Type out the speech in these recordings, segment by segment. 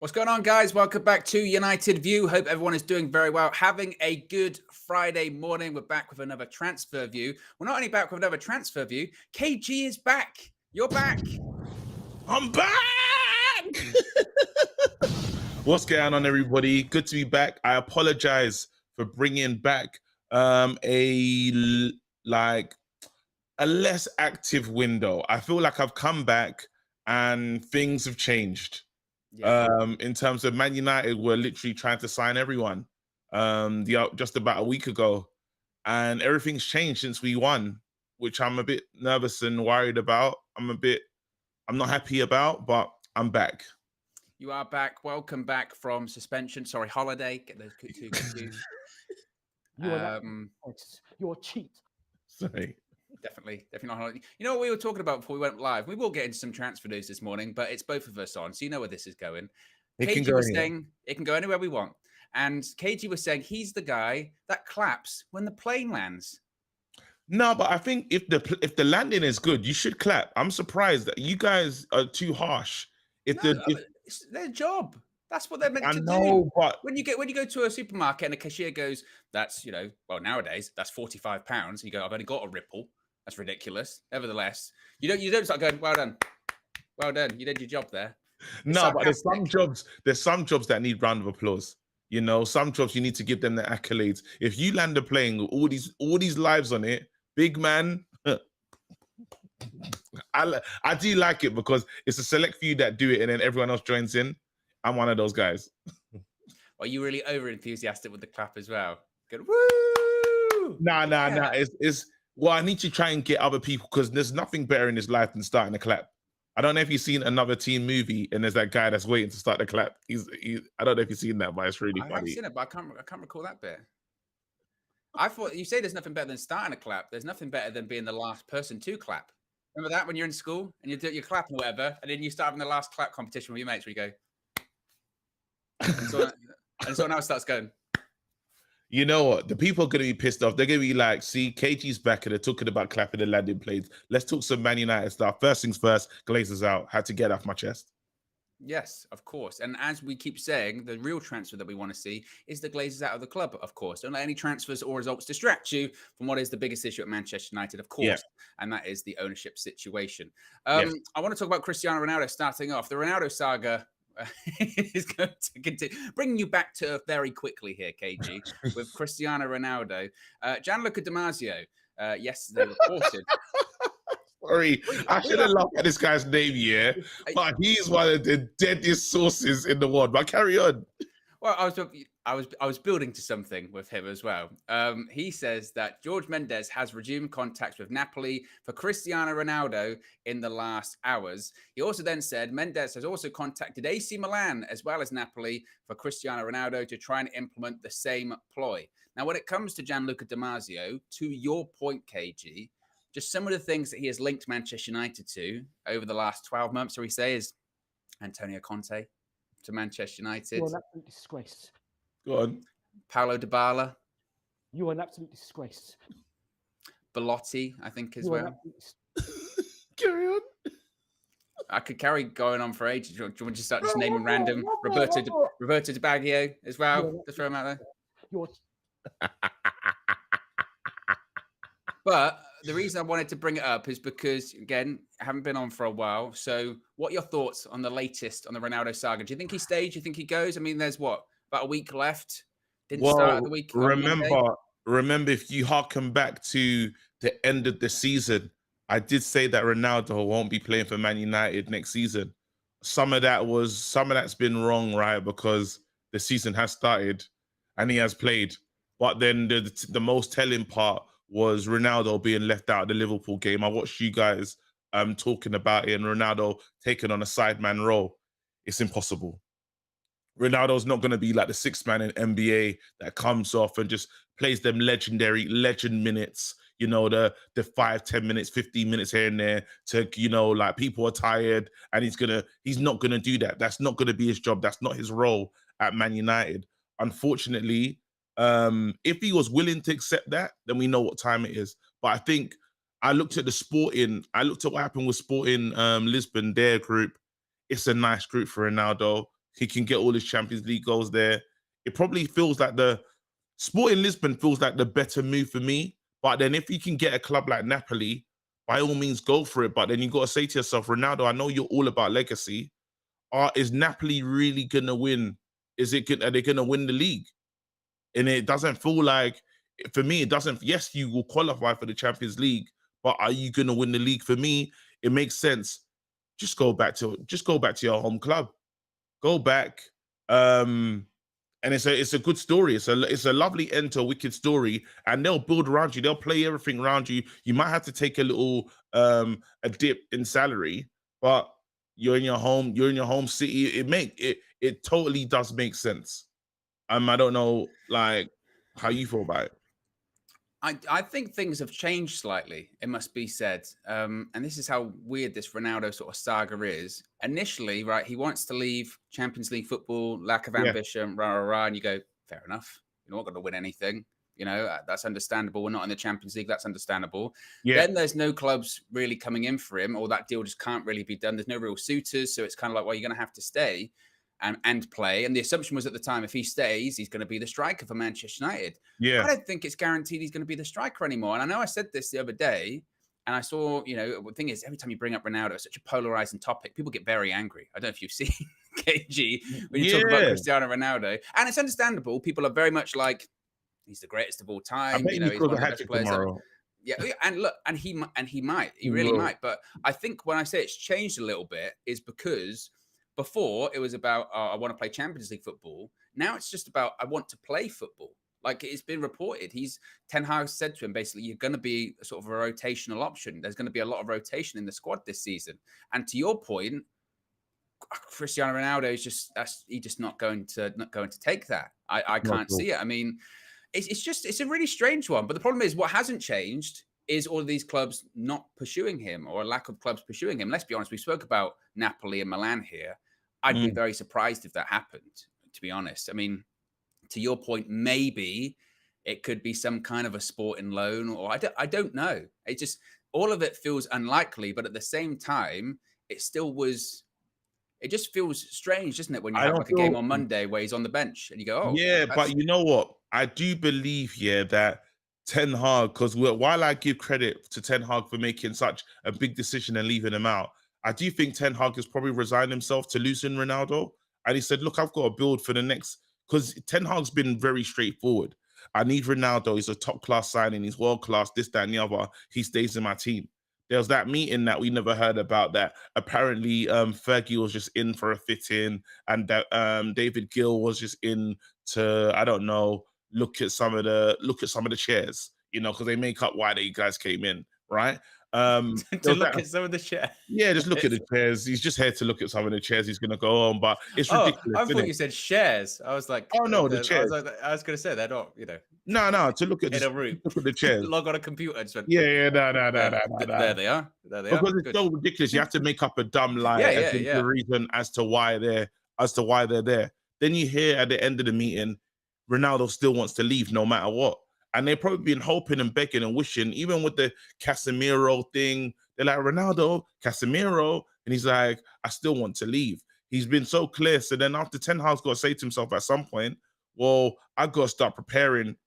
What's going on, guys? Welcome back to United View. Hope everyone is doing very well. Having a good Friday morning. We're back with another transfer view. We're not only back with another transfer view, KG is back. You're back. I'm back! What's going on, everybody? Good to be back. I apologize for bringing back a less active window. I feel like I've come back and things have changed. In terms of Man United, we're literally trying to sign everyone just about a week ago, and everything's changed since we won, which I'm a bit nervous and worried about. I'm not happy about, but I'm back. You are back. Welcome back from suspension. Sorry, holiday. Get those two confused. You're a cheat. Sorry. Definitely not holiday. You know what we were talking about before we went live? We will get into some transfer news this morning, but it's both of us on, so you know where this is going. KG was saying it can go anywhere we want. And KG was saying he's the guy that claps when the plane lands. No, but I think if the landing is good, you should clap. I'm surprised that you guys are too harsh. It's their job. That's what they're meant to do. But when you go to a supermarket and a cashier goes, "That's nowadays that's £45," and you go, "I've only got a ripple." That's ridiculous. Nevertheless, you don't start going, "Well done, well done, you did your job there." No, but there's some jobs that need round of applause. You know, some jobs you need to give them the accolades. If you land a plane with all these lives on it, big man. I do like it because it's a select few that do it and then everyone else joins in. I'm one of those guys. Well, you really over enthusiastic with the clap as well. Good. Woo! Nah. Well, I need to try and get other people because there's nothing better in this life than starting a clap. I don't know if you've seen another teen movie and there's that guy that's waiting to start the clap. I don't know if you've seen that, but it's really funny. I haven't seen it, but I can't recall that bit. I thought you say there's nothing better than starting a clap. There's nothing better than being the last person to clap. Remember that when you're in school and you're clapping or whatever, and then you start having the last clap competition with your mates where you go, and someone else starts going. You know what? The people are going to be pissed off. They're going to be like, see, KG's back and they're talking about clapping the landing planes. Let's talk some Man United stuff. First things first, Glazers out. Had to get off my chest. Yes, of course. And as we keep saying, the real transfer that we want to see is the Glazers out of the club, of course. Don't let any transfers or results distract you from what is the biggest issue at Manchester United, of course. And that is the ownership situation. I want to talk about Cristiano Ronaldo starting off. The Ronaldo saga is going to continue. Bringing you back to earth very quickly here, KG, with Cristiano Ronaldo. Gianluca Di Marzio yesterday reported. Sorry, I should have laughed at this guy's name, but he's one of the deadliest sources in the world. But carry on. Well, I was building to something with him as well. He says that George Mendes has resumed contacts with Napoli for Cristiano Ronaldo in the last hours. He also then said Mendes has also contacted AC Milan as well as Napoli for Cristiano Ronaldo to try and implement the same ploy. Now, when it comes to Gianluca Di Marzio, to your point, KG, just some of the things that he has linked Manchester United to over the last 12 months, or we say, is Antonio Conte to Manchester United. You're an absolute disgrace. Go on. Paulo Dybala. You are an absolute disgrace. Belotti, I think, as well. Carry on. I could carry going on for ages. Do you want to start just naming random? Roberto Di Baggio as well. Just throw him out there. But the reason I wanted to bring it up is because, again, I haven't been on for a while. So what are your thoughts on the latest on the Ronaldo saga? Do you think he stays? Do you think he goes? I mean, there's about a week left. Didn't start the week. Remember, if you harken back to the end of the season, I did say that Ronaldo won't be playing for Man United next season. Some of that's been wrong, right? Because the season has started and he has played. But then the most telling part was Ronaldo being left out of the Liverpool game. I watched you guys talking about it and Ronaldo taking on a sideman role. It's impossible. Ronaldo's not going to be like the sixth man in NBA that comes off and just plays them legend minutes, you know, the 5, 10 minutes, 15 minutes here and there to, you know, like people are tired and he's not going to do that. That's not going to be his job. That's not his role at Man United. Unfortunately, if he was willing to accept that, then we know what time it is. But I think I looked at what happened with Sporting Lisbon, their group. It's a nice group for Ronaldo. He can get all his Champions League goals there. It probably feels like the Sporting Lisbon feels like the better move for me. But then if you can get a club like Napoli, by all means go for it. But then you got to say to yourself, Ronaldo, I know you're all about legacy. Is Napoli really gonna win? Are they gonna win the league? And it doesn't feel like, for me, it doesn't. Yes, you will qualify for the Champions League, but are you gonna win the league? For me, it makes sense. Just go back to your home club. Go back. And it's a good story. It's a lovely end to a wicked story, and they'll build around you. They'll play everything around you. You might have to take a little a dip in salary, but you're in your home city. It totally does make sense. I don't know like how you feel about it. I think things have changed slightly, it must be said. And this is how weird this Ronaldo sort of saga is. Initially, right, he wants to leave Champions League football, lack of Yeah. ambition, rah, rah, rah, and you go, fair enough. You're not going to win anything. You know, that's understandable. We're not in the Champions League. That's understandable. Yeah. Then there's no clubs really coming in for him, or that deal just can't really be done. There's no real suitors. So it's kind of like, well, you're going to have to stay and play. And the assumption was at the time, if he stays, he's going to be the striker for Manchester United. Yeah. I don't think it's guaranteed he's going to be the striker anymore. And I know I said this the other day, and I saw, you know, the thing is, every time you bring up Ronaldo, it's such a polarizing topic. People get very angry. I don't know if you've seen KG when you talk about Cristiano Ronaldo. And it's understandable. People are very much like, he's the greatest of all time. I bet you know, he he's scores one a of the hat best trick players tomorrow. ever. Yeah, and look, and he might, he He really will. might. But I think when I say it's changed a little bit, is because before it was about I want to play Champions League football. Now it's just about I want to play football. Like it's been reported, Ten Hag said to him basically, you're going to be sort of a rotational option. There's going to be a lot of rotation in the squad this season. And to your point, Cristiano Ronaldo is just not going to take that. I can't see it. I mean, it's a really strange one. But the problem is, what hasn't changed is all of these clubs not pursuing him, or a lack of clubs pursuing him. Let's be honest, we spoke about Napoli and Milan here. I'd be very surprised if that happened, to be honest. I mean, to your point, maybe it could be some kind of a sporting loan, or I don't know. It just, all of it feels unlikely, but at the same time, it just feels strange, doesn't it? When you have like a game on Monday where he's on the bench and you go, oh. Yeah, but you know what? I do believe, that Ten Hag, because while I give credit to Ten Hag for making such a big decision and leaving him out, I do think Ten Hag has probably resigned himself to losing Ronaldo. And he said, look, I've got to build for the next, because Ten Hag's been very straightforward. I need Ronaldo. He's a top-class signing. He's world-class, this, that, and the other. He stays in my team. There was that meeting that we never heard about that apparently Fergie was just in for a fit-in, and that David Gill was just in to, I don't know, look at some of the chairs, because they make up why they guys came in, right? To look at some of the chairs. Yeah, just look at the chairs. He's just here to look at some of the chairs. He's gonna go on, but it's ridiculous. I thought you said shares. I was like, oh no, the chairs. I was gonna say they're not, No, to look at in a room. Look at the chairs. Log on a computer. And No. There they are. Because it's so ridiculous. You have to make up a dumb lie the reason as to why they're there. Then you hear at the end of the meeting, Ronaldo still wants to leave no matter what. And they've probably been hoping and begging and wishing, even with the Casemiro thing, they're like, Ronaldo, Casemiro. And he's like, I still want to leave. He's been so clear. So then after Ten Hag's got to say to himself at some point, well, I've got to start preparing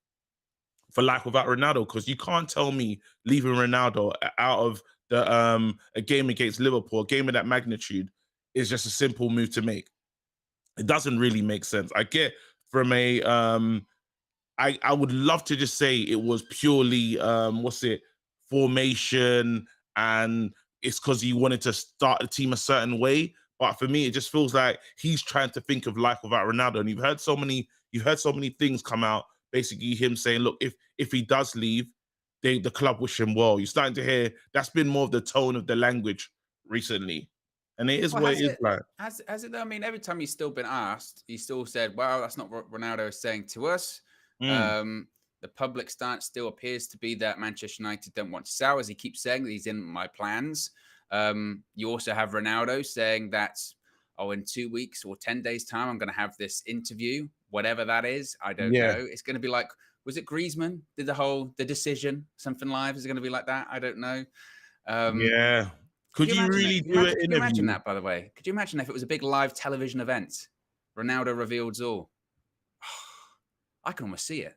for life without Ronaldo, because you can't tell me leaving Ronaldo out of a game against Liverpool, a game of that magnitude, is just a simple move to make. It doesn't really make sense. I get from I would love to just say it was purely formation, and it's because he wanted to start the team a certain way. But for me, it just feels like he's trying to think of life without Ronaldo. And you've heard so many things come out, basically him saying, look, if he does leave, the club wish him well. You're starting to hear that's been more of the tone of the language recently. And it is what it is like. Has it though? I mean, every time he's still been asked, he still said, well, that's not what Ronaldo is saying to us. The public stance still appears to be that Manchester United don't want to sell, as he keeps saying that he's in my plans. You also have Ronaldo saying that, in 2 weeks or 10 days time, I'm going to have this interview, whatever that is. I don't know. It's going to be like, was it Griezmann did the decision, something live? Is it going to be like that? I don't know. Could you really do it? Could you imagine that, by the way? Could you imagine if it was a big live television event? Ronaldo reveals all. I can almost see it.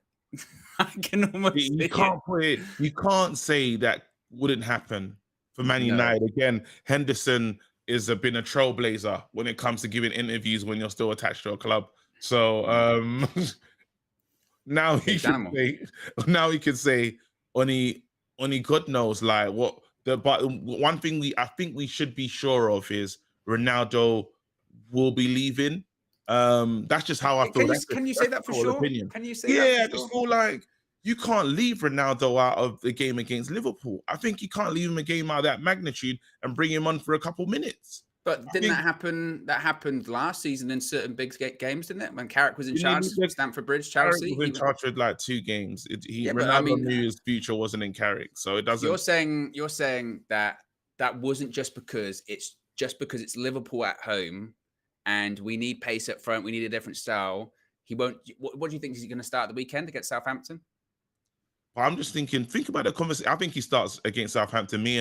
I can almost see You can't put it. You can't say that wouldn't happen for Man United. Again, Henderson is been a trailblazer when it comes to giving interviews when you're still attached to a club. So now he can say, only God knows like what the. But one thing I think we should be sure of is Ronaldo will be leaving. That's just how I feel. Can you say that for sure? Opinion. Can you say that for sure? I just feel like you can't leave Ronaldo out of the game against Liverpool. I think you can't leave him a game out of that magnitude and bring him on for a couple minutes. But didn't that happen? That happened last season in certain big games, didn't it? When Carrick was in charge, Stamford Bridge, Chelsea. Carrick was in charge with like 2 games. Ronaldo knew his future wasn't in Carrick, so it doesn't. You're saying that wasn't just because it's Liverpool at home, and we need pace up front. We need a different style. He won't. What do you think? Is he going to start the weekend against Southampton? I'm just thinking. Think about the conversation. I think he starts against Southampton. Me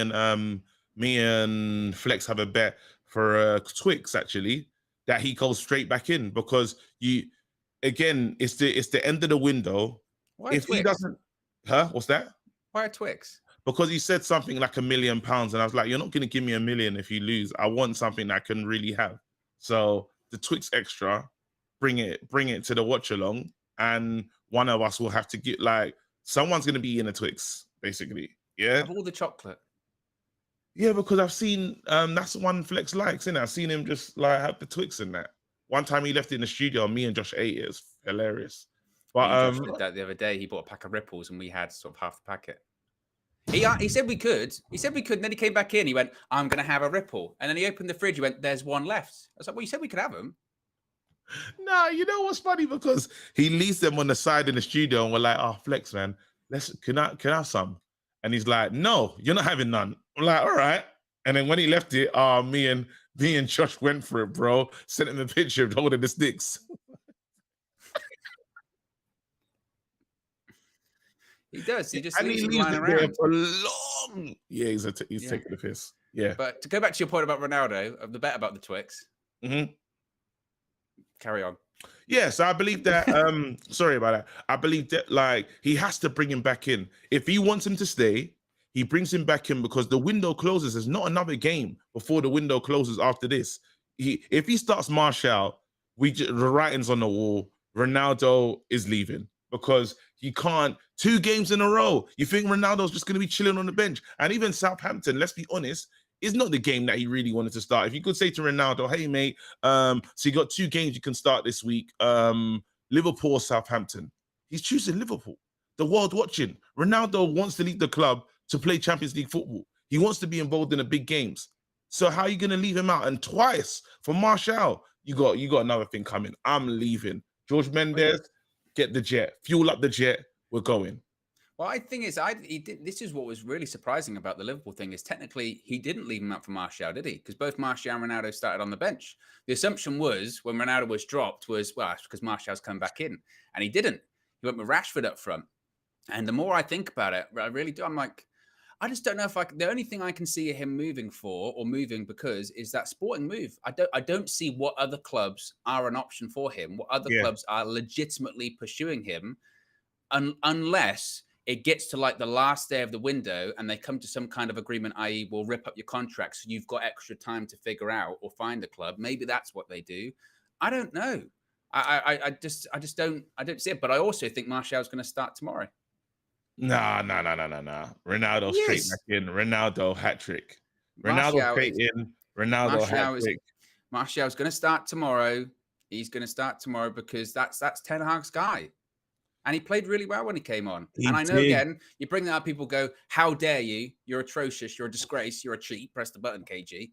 and Flex have a bet for Twix actually that he goes straight back in because it's the end of the window. Why if Twix? He doesn't, what's that? Why Twix? Because he said something like £1 million, and I was like, you're not going to give me $1 million if you lose. I want something I can really have. So the Twix extra, bring it to the watch along, and one of us will have to get someone's going to be in a Twix basically. Yeah, of all the chocolate. Yeah, because I've seen that's the one Flex likes, isn't it? I've seen him just have the Twix in that. One time he left it in the studio, and me and Josh ate it. It was hilarious. But Josh did that the other day. He bought a pack of Ripples, and we had sort of half the packet. He said we could. And then he came back in. He went, "I'm going to have a Ripple," and then he opened the fridge. He went, "There's one left." I was like, "Well, you said we could have them." No, you know what's funny? Because he leaves them on the side in the studio, and we're like, "Oh, Flex, man, can I have some?" And he's like, "No, you're not having none." I'm like, "All right." And then when he left it, me and Josh went for it, bro. Sent him a picture of holding the sticks. He does. He just and leaves he it leaves lying it around there for long. Yeah, he's taking the piss. Yeah. But to go back to your point about Ronaldo, of the bet about the Twix. Mm-hmm. Carry on. Yeah, so I believe that. Sorry about that. I believe that he has to bring him back in. If he wants him to stay, he brings him back in because the window closes. There's not another game before the window closes after this. If he starts Martial, the writing's on the wall. Ronaldo is leaving because you can't 2 games in a row. You think Ronaldo's just going to be chilling on the bench? And even Southampton, let's be honest, is not the game that he really wanted to start. If you could say to Ronaldo, "Hey mate, so you got 2 games you can start this week, Liverpool or Southampton," he's choosing Liverpool. The world watching. Ronaldo wants to leave the club to play Champions League football. He wants to be involved in the big games. So how are you going to leave him out? And twice for Martial, you got another thing coming. I'm leaving. George Mendes, get the jet, fuel up the jet. We're going. Well, I think this is what was really surprising about the Liverpool thing is technically he didn't leave him up for Martial, did he? Because both Martial and Ronaldo started on the bench. The assumption was when Ronaldo was dropped it's because Martial's come back in, and he didn't. He went with Rashford up front. And the more I think about it, I really do. I'm like, I just don't know if the only thing I can see him moving because is that sporting move. I don't see what other clubs are an option for him, what other clubs are legitimately pursuing him, unless it gets to the last day of the window and they come to some kind of agreement, i.e. we'll rip up your contract so you've got extra time to figure out or find a club. Maybe that's what they do. I don't know. I just don't see it. But I also think Martial's going to start tomorrow. Nah. Ronaldo straight back in. Ronaldo hat trick. Ronaldo straight in. Ronaldo hat trick. Martial's going to start tomorrow. He's going to start tomorrow because that's Ten Hag's guy. And he played really well when he came on. I know, again, you bring that up, people go, "How dare you? You're atrocious. You're a disgrace. You're a cheat. Press the button, KG."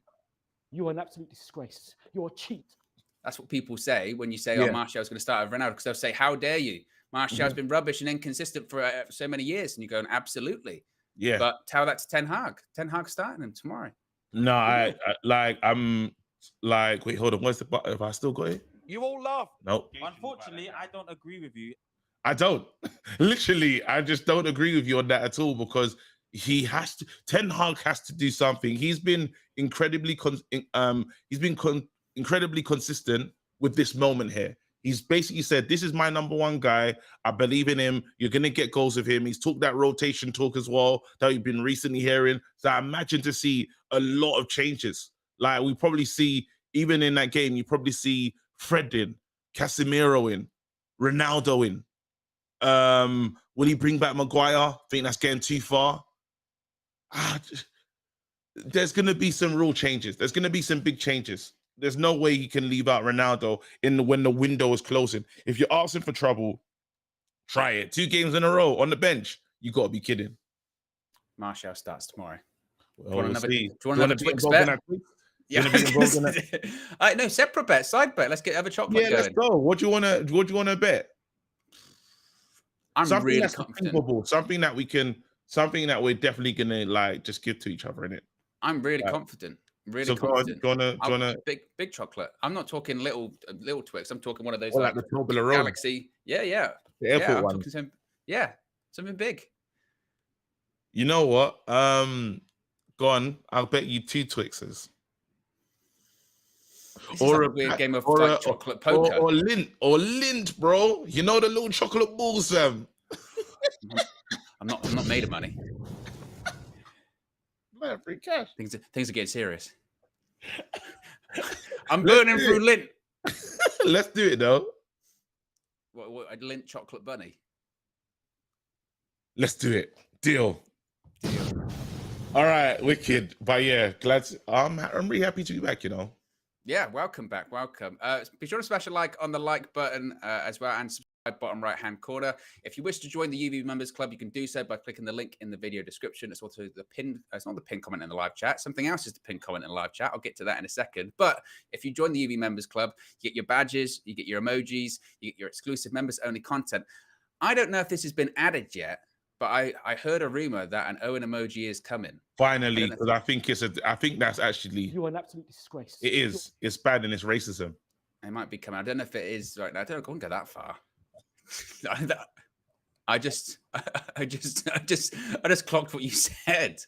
You are an absolute disgrace. You're a cheat. That's what people say when you say, "Oh, Martial's going to start with Ronaldo," because they'll say, "How dare you? Martial's been rubbish and inconsistent for so many years." And you're going, "Absolutely." Yeah. But tell that to Ten Hag. Ten Hag's starting him tomorrow. No, I'm wait, hold on. What's the button? Have I still got it? You all laugh. Nope. Unfortunately, I don't agree with you. I don't. Literally, I just don't agree with you on that at all because Ten Hag has to do something. He's been incredibly consistent with this moment here. He's basically said, this is my number one guy. I believe in him. You're going to get goals with him. He's talked that rotation talk as well that we've been recently hearing. So I imagine to see a lot of changes. Like we probably see, even in that game, you probably see Fred in, Casemiro in, Ronaldo in. Will he bring back Maguire? I think that's getting too far. There's going to be some real changes. There's going to be some big changes. There's no way he can leave out Ronaldo when the window is closing. If you're asking for trouble, try it. 2 games in a row on the bench. You got to be kidding. Martial starts tomorrow. Well, Do you want another Twix bet? Yeah. No, separate bet, side bet. Let's have a chocolate going. Let's go. What do you want to bet? I'm something really that's confident. Achievable. Something that we're definitely gonna like just give to each other, innit? I'm really confident. Really confident. Do you wanna big chocolate? I'm not talking little Twix. I'm talking one of those like the Toblerone Galaxy. Yeah. The airport one. Something big. You know what? Go on. I'll bet you 2 Twixes. Or a weird game of chocolate poker. Or lint, bro. You know the little chocolate balls, Sam. I'm not made of money. Man, free cash. Things are getting serious. I'm burning through lint. Let's do it though. What a lint chocolate bunny. Let's do it. Deal. All right, wicked. But yeah, I'm really happy to be back, you know. Yeah, welcome back. Welcome. Be sure to smash a like on the like button as well, and subscribe bottom right-hand corner. If you wish to join the UV Members Club, you can do so by clicking the link in the video description. It's also the pin. It's not the pin comment in the live chat. Something else is the pin comment in the live chat. I'll get to that in a second. But if you join the UV Members Club, you get your badges, you get your emojis, you get your exclusive members-only content. I don't know if this has been added yet, but I heard a rumor that an Owen emoji is coming. Finally, because I think that's actually. You are an absolute disgrace. It is. It's bad and it's racism. It might be coming. I don't know if it is right now. I don't go that far. I just clocked what you said.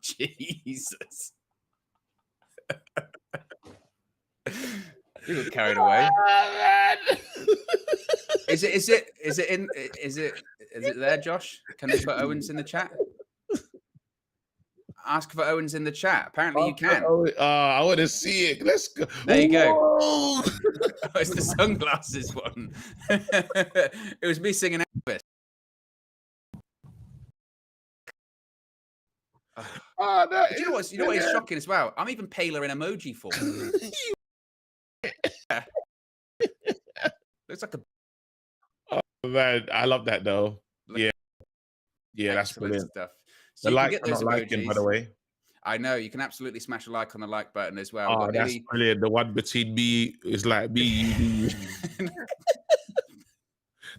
Jesus. You got carried away. Is it there, Josh? Can they put Owens in the chat? Ask for Owens in the chat. Apparently you can. I want to see it. Let's go. There you go. Oh, it's the sunglasses one. It was me singing Elvis. You know what is shocking as well? I'm even paler in emoji form. Looks like a. Oh, man, I love that though. Yeah, that's brilliant stuff. the So you like, can get those not liking, by the way. I know you can absolutely smash a like on the like button as well. Oh, that's brilliant. The one between me is like me, you.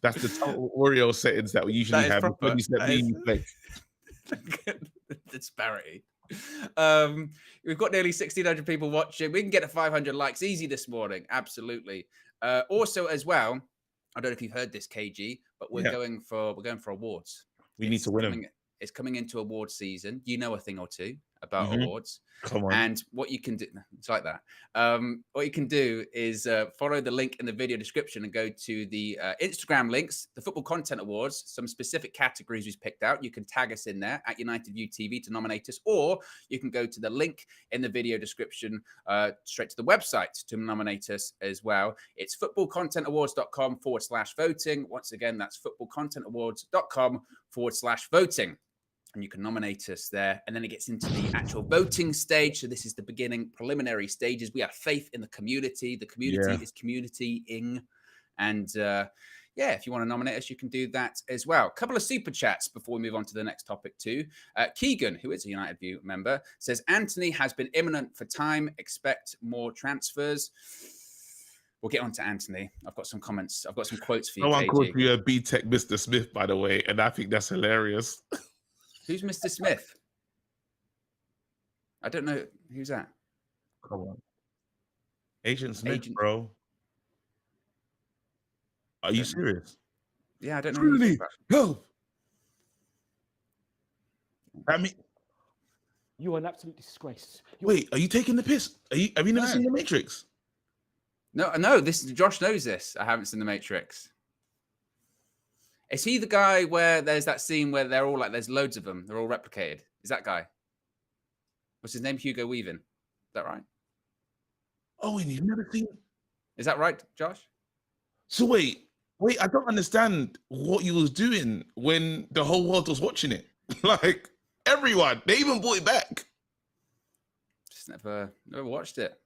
That's the total Oreo settings that we usually have. Proper. The disparity. We've got nearly 1,600 people watching. We can get to 500 likes easy this morning. Absolutely. Also, as well, I don't know if you've heard this, KG, but we're going for awards. We need to win them. It's coming into award season. You know a thing or two about awards. Come on. And what you can do, it's like that. What you can do is follow the link in the video description and go to the Instagram links, the Football Content Awards, some specific categories we've picked out. You can tag us in there at United View TV to nominate us, or you can go to the link in the video description straight to the website to nominate us as well. It's footballcontentawards.com/voting. Once again, that's footballcontentawards.com/voting. And you can nominate us there. And then it gets into the actual voting stage. So this is the beginning, preliminary stages. We have faith in the community. The community is community-ing. And if you want to nominate us, you can do that as well. A couple of super chats before we move on to the next topic too. Keegan, who is a United View member, says, Antony has been imminent for time. Expect more transfers. We'll get on to Antony. I've got some comments. I've got some quotes for you, Someone KG. called you a B-Tech Mr. Smith, by the way. And I think that's hilarious. Who's Mr. Smith? I don't know. Who's that? Come on. Agent Smith, bro. Are you serious? Yeah, I don't know. Really? Go. I mean, you are an absolute disgrace. Wait, are you taking the piss? Have you never seen The Matrix? No. This Josh knows this. I haven't seen The Matrix. Is he the guy where there's that scene where they're all like, there's loads of them, they're all replicated? Is that guy? What's his name? Hugo Weaving. Is that right? Owen, you've never seen. Is that right, Josh? So wait, I don't understand what you was doing when the whole world was watching it. Like everyone, they even brought it back. Just never watched it.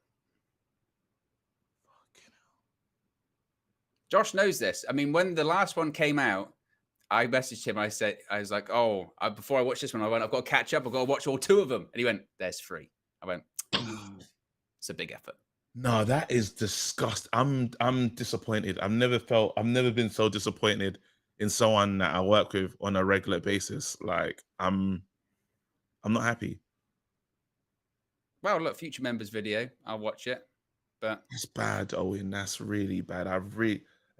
Josh knows this. I mean, when the last one came out, I messaged him. I was like, before I watch this one, I've got to catch up. I've got to watch all 2 of them. And he went, there's 3. I went, it's a big effort. No, that is disgusting. I'm disappointed. I've never been so disappointed in someone that I work with on a regular basis. Like I'm not happy. Well, look, future members video. I'll watch it. But it's bad, Owen. That's really bad.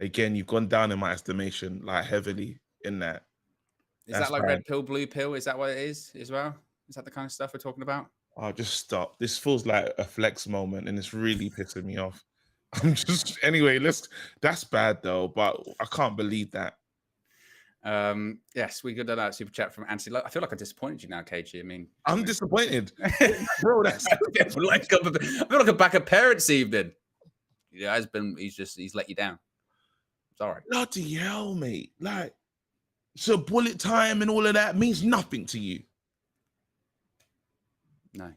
Again, you've gone down in my estimation, like heavily in that. Is that like bad. Red pill, blue pill? Is that what it is as well? Is that the kind of stuff we're talking about? Oh, just stop. This feels like a flex moment and it's really pissing me off. Anyway, that's bad though, but I can't believe that. Yes, we got that super chat from Antony. I feel like I disappointed you now, KG. I mean, I'm disappointed. Bro, I feel like a back of parents evening. Yeah, he's let you down. Sorry. Bloody hell, mate. Like, so bullet time and all of that means nothing to you. No.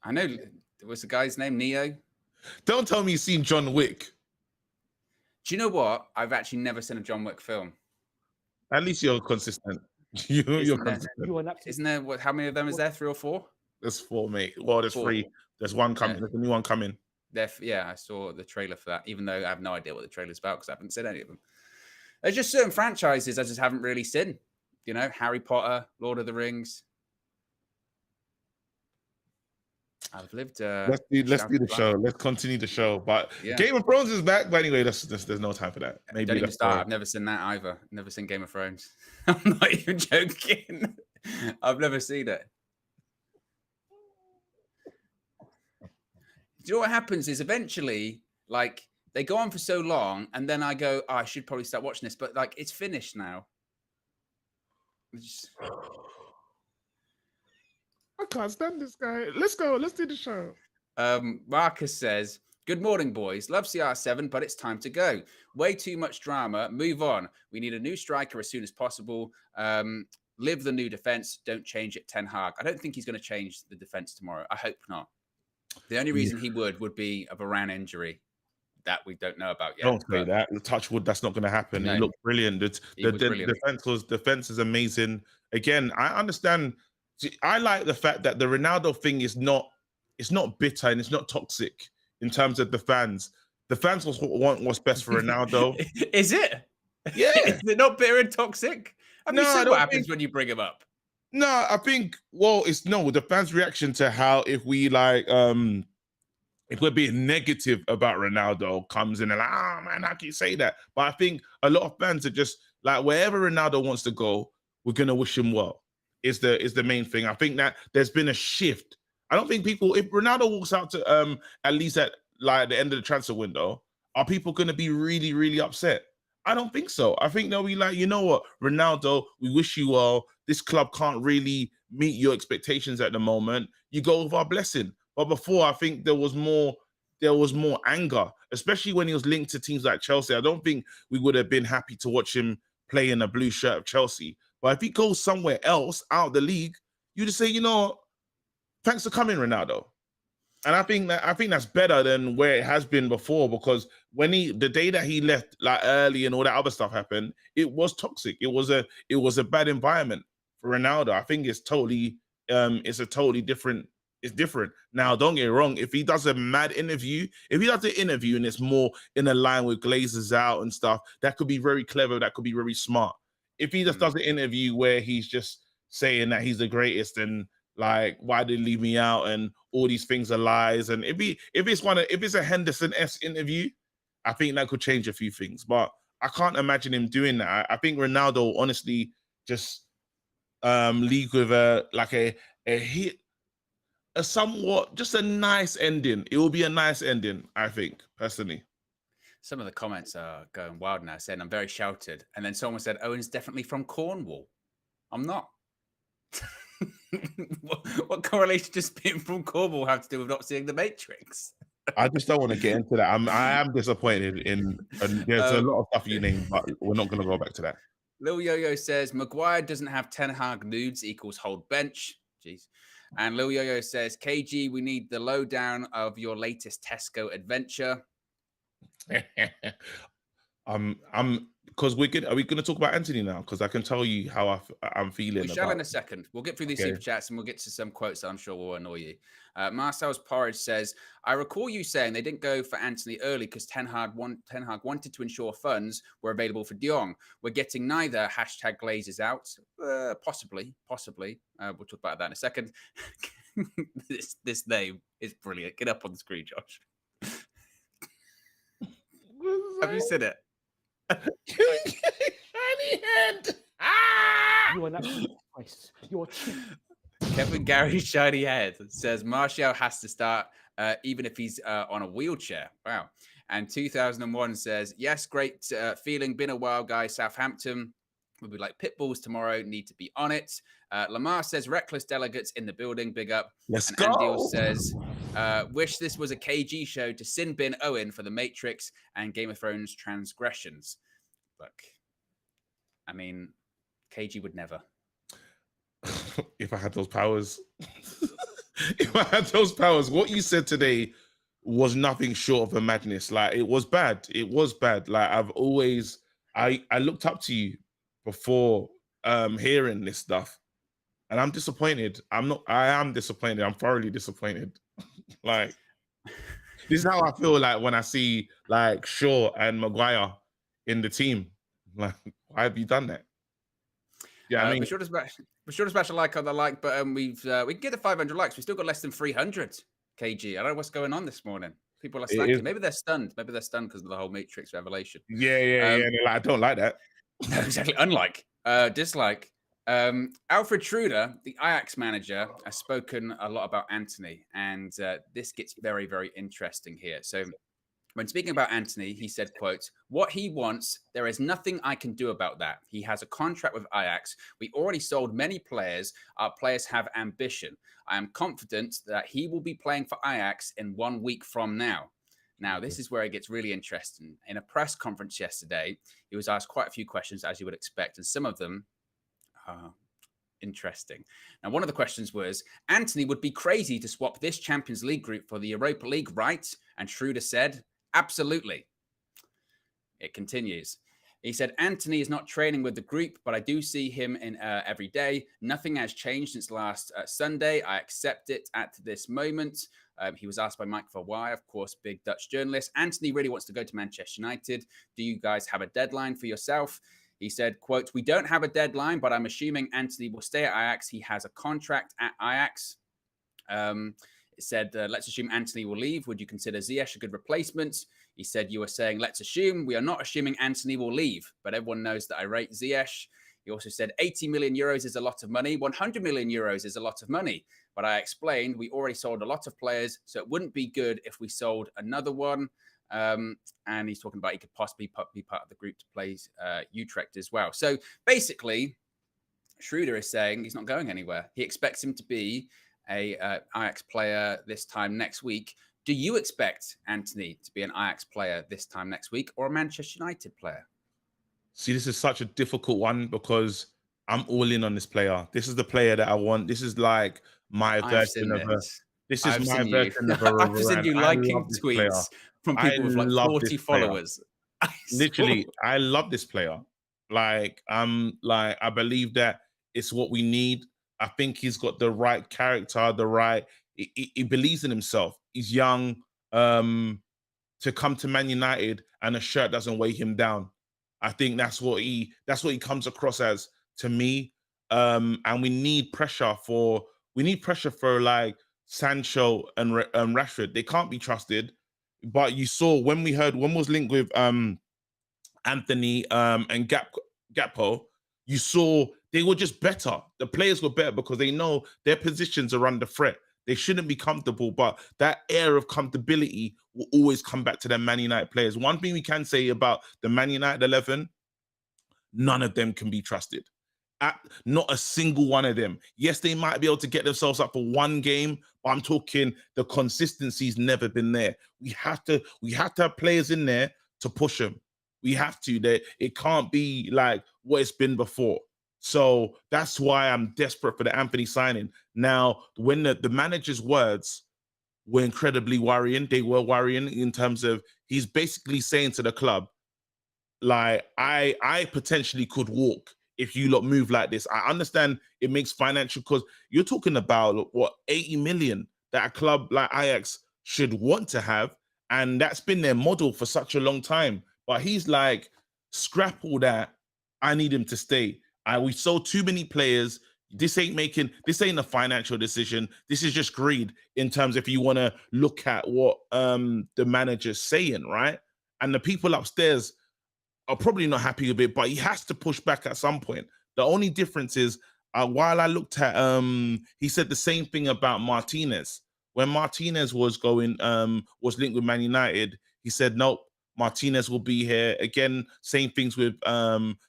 I know. What's the guy's name? Neo? Don't tell me you've seen John Wick. Do you know what? I've actually never seen a John Wick film. At least you're consistent. You're consistent. Isn't there, how many of them is there? 3 or 4? There's 4, mate. Well, there's 3. There's one coming. Yeah. There's a new one coming. Yeah, I saw the trailer for that, even though I have no idea what the trailer's about because I haven't seen any of them. There's just certain franchises I just haven't really seen. You know, Harry Potter, Lord of the Rings. I've lived. Let's do the show. Let's continue the show. But yeah. Game of Thrones is back. But anyway, there's no time for that. Maybe don't even start. I've never seen that either. Never seen Game of Thrones. I'm not even joking. I've never seen it. Do you know what happens is eventually, like, they go on for so long, and then I go, I should probably start watching this, but like, it's finished now. I can't stand this guy. Let's go. Let's do the show. Marcus says, good morning, boys. Love CR7, but it's time to go. Way too much drama. Move on. We need a new striker as soon as possible. Live the new defense. Don't change it, Ten Hag. I don't think he's going to change the defense tomorrow. I hope not. The only reason he would be a Varane injury that we don't know about yet. Don't say that. Touch wood, that's not going to happen. No. He looked brilliant. The defense is amazing. Again, I understand. I like the fact that the Ronaldo thing is not bitter and it's not toxic in terms of the fans. The fans want what's best for Ronaldo. Is it? Yeah. Is it not bitter and toxic? Have you seen what happens when you bring him up? No, I think, the fans' reaction to how if we're being negative about Ronaldo comes in and like, man, how can you say that? But I think a lot of fans are just like, wherever Ronaldo wants to go, we're going to wish him well. Is the main thing. I think that there's been a shift. I don't think people, if Ronaldo walks out to at least at like the end of the transfer window, are people going to be really, really upset? I don't think so. I think they'll be like, you know what, Ronaldo, we wish you well. This club can't really meet your expectations at the moment. You go with our blessing. But before, I think there was more anger, especially when he was linked to teams like Chelsea. I don't think we would have been happy to watch him play in a blue shirt of Chelsea. But if he goes somewhere else out of the league, you just say, you know, thanks for coming, Ronaldo. And I think that's better than where it has been before, because when the day that he left, like early and all that other stuff happened, it was toxic. It was a bad environment for Ronaldo. I think it's totally different. It's different. Now, don't get me wrong. If he does a mad interview, and it's more in a line with Glazers out and stuff, that could be very clever. That could be very smart. If he just does an interview where he's just saying that he's the greatest and like, why did he leave me out and all these things are lies, and if it's a Henderson-esque interview, I think that could change a few things. But I can't imagine him doing that. I think Ronaldo honestly just league with a hit. just a nice ending. It will be a nice ending, I think, personally. Some of the comments are going wild now, saying I'm very sheltered. And then someone said, Owen's definitely from Cornwall. I'm not. what correlation does being from Cornwall have to do with not seeing The Matrix? I just don't want to get into that. I am disappointed in, and there's a lot of stuff you named, but we're not going to go back to that. Lil Yo-Yo says, Maguire doesn't have Ten Hag nudes equals hold bench. Jeez. And Lil Yo-Yo says, KG, we need the lowdown of your latest Tesco adventure. Because are we going to talk about Antony now? Because I can tell you how I'm feeling. We shall in a second. We'll get through these super chats and we'll get to some quotes that I'm sure will annoy you. Marcel's Porridge says, I recall you saying they didn't go for Antony early because Ten Hag wanted to ensure funds were available for De Jong. We're getting neither. Hashtag Glazers out. Possibly. We'll talk about that in a second. this name is brilliant. Get up on the screen, Josh. Have you seen it? Shiny head. Ah! You are an absolute disgrace. You're cheap. Kevin Gary's shiny head says Martial has to start even if he's on a wheelchair. Wow. And 2001 says, yes, great feeling. Been a while, guys. Southampton will be like pit bulls tomorrow. Need to be on it. Lamar says, reckless delegates in the building. Big up. Let's and go. Andiel says, wish this was a KG show to sin bin Owen for The Matrix and Game of Thrones transgressions. Look, I mean, KG would never. If I had those powers, what you said today was nothing short of a madness. Like, it was bad. Like, I looked up to you before hearing this stuff, and I'm disappointed. I am disappointed. I'm thoroughly disappointed. Like, this is how I feel like when I see like Shaw and Maguire in the team. Like, why have you done that? Yeah, I mean, be sure to smash a like on the like button. We can get to 500 likes. We still got less than 300 kg. I don't know what's going on this morning. People are slacking. Maybe they're stunned. Maybe they're stunned because of the whole Matrix revelation. Yeah. Like, I don't like that. No, exactly. Unlike, dislike. Alfred Schroeder, the Ajax manager, has spoken a lot about Antony, and this gets very, very interesting here. So, when speaking about Antony, he said, quote, what he wants, there is nothing I can do about that. He has a contract with Ajax. We already sold many players. Our players have ambition. I am confident that he will be playing for Ajax in 1 week from now. Now, this is where it gets really interesting. In a press conference yesterday, he was asked quite a few questions, as you would expect, and some of them are interesting. Now, one of the questions was, Antony would be crazy to swap this Champions League group for the Europa League, right? And Schroeder said, absolutely. It continues. He said, Antony is not training with the group, but I do see him in every day. Nothing has changed since last Sunday. I accept it at this moment. He was asked by Mike for why, of course, big Dutch journalist. Antony really wants to go to Manchester United. Do you guys have a deadline for yourself? He said, quote, we don't have a deadline, but I'm assuming Antony will stay at Ajax. He has a contract at Ajax. It said, let's assume Antony will leave. Would you consider Ziyech a good replacement? He said, you were saying, let's assume. We are not assuming Antony will leave, but everyone knows that I rate Ziyech. He also said 80 million euros is a lot of money. 100 million euros is a lot of money. But I explained we already sold a lot of players, so it wouldn't be good if we sold another one. And he's talking about he could possibly be part of the group to play Utrecht as well. So basically, Schroeder is saying he's not going anywhere. He expects him to be a Ajax player this time next week. Do you expect Antony to be an Ajax player this time next week or a Manchester United player? See, this is such a difficult one because I'm all in on this player. This is the player that I want. This is like my version of a. This is my version of a. I've seen you liking tweets from people with like 40 followers. Literally, I love this player. Like, I believe that it's what we need. I think he's got the right character, he believes in himself. He's young. To come to Man United and a shirt doesn't weigh him down. I think that's what he comes across as to me. And we need pressure for like Sancho and Rashford. They can't be trusted. But you saw when was linked with Antony and Gakpo, you saw they were just better. The players were better because they know their positions are under threat. They shouldn't be comfortable, but that air of comfortability will always come back to the Man United players. One thing we can say about the Man United 11, none of them can be trusted. Not a single one of them. Yes, they might be able to get themselves up for one game, but I'm talking the consistency's never been there. We have to have players in there to push them. We have to. It can't be like what it's been before. So that's why I'm desperate for the Antony signing. Now, when the manager's words were incredibly worrying, they were worrying in terms of he's basically saying to the club, like, I potentially could walk if you lot move like this. I understand it makes financial, because you're talking about what 80 million that a club like Ajax should want to have, and that's been their model for such a long time. But he's like, scrap all that. I need him to stay. We sold too many players. This ain't a financial decision. This is just greed in terms if you want to look at what the manager's saying, right? And the people upstairs are probably not happy with it, but he has to push back at some point. The only difference is, while I looked at, he said the same thing about Martinez. When Martinez was was linked with Man United, he said, nope, Martinez will be here. Again, same things with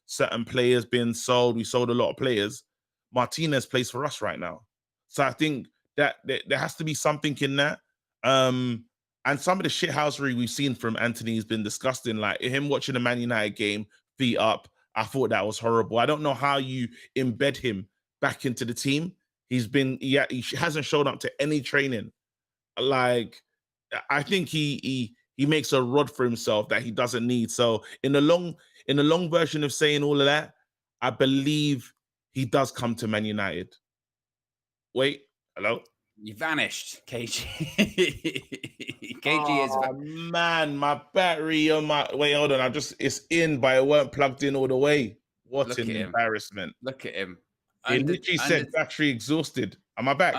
certain players being sold. We sold a lot of players. Martinez plays for us right now. So I think that there has to be something in that. And some of the shithousery we've seen from Antony has been disgusting. Like him watching the Man United game, feet up. I thought that was horrible. I don't know how you embed him back into the team. He hasn't shown up to any training. Like, I think he makes a rod for himself that he doesn't need. So in the long version of saying all of that, I believe he does come to Man United. Wait, hello? You vanished, KG. KG is man, my battery on my wait, hold on. It's in, but it weren't plugged in all the way. What an embarrassment. Look at him. It literally said battery exhausted. Am I back?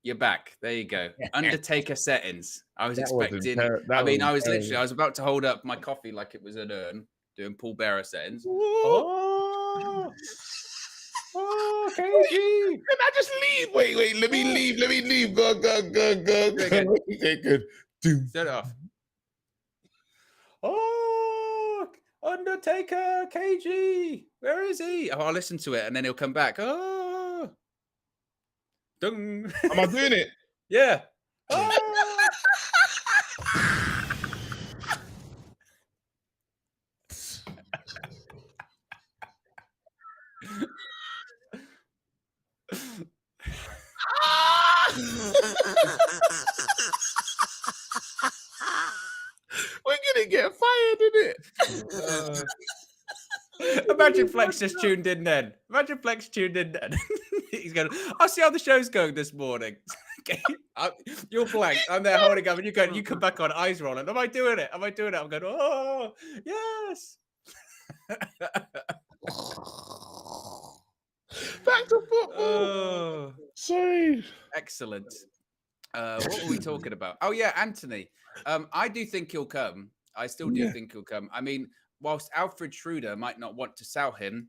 You're back. There you go. Undertaker settings. I was expecting. I was about to hold up my coffee like it was an urn, doing Paul Bearer settings. Oh, KG. Can I just leave? Wait. Let me leave. Go. Okay, good. Set it off. Oh, Undertaker, KG. Where is he? Oh, I'll listen to it and then he'll come back. Oh. Dung. Am I doing it? Yeah. Oh. We're gonna get fired, innit? Imagine Flex just tuned in then. He's going, I'll see how the show's going this morning. Okay. You're blank. I'm there holding up and you come back on, eyes rolling. Am I doing it? I'm going, oh, yes. Back to football. Oh, sorry. Excellent. What were we talking about? Oh, yeah, Antony. I do think he'll come. I still do think he'll come. I mean, whilst Alfred Schroeder might not want to sell him,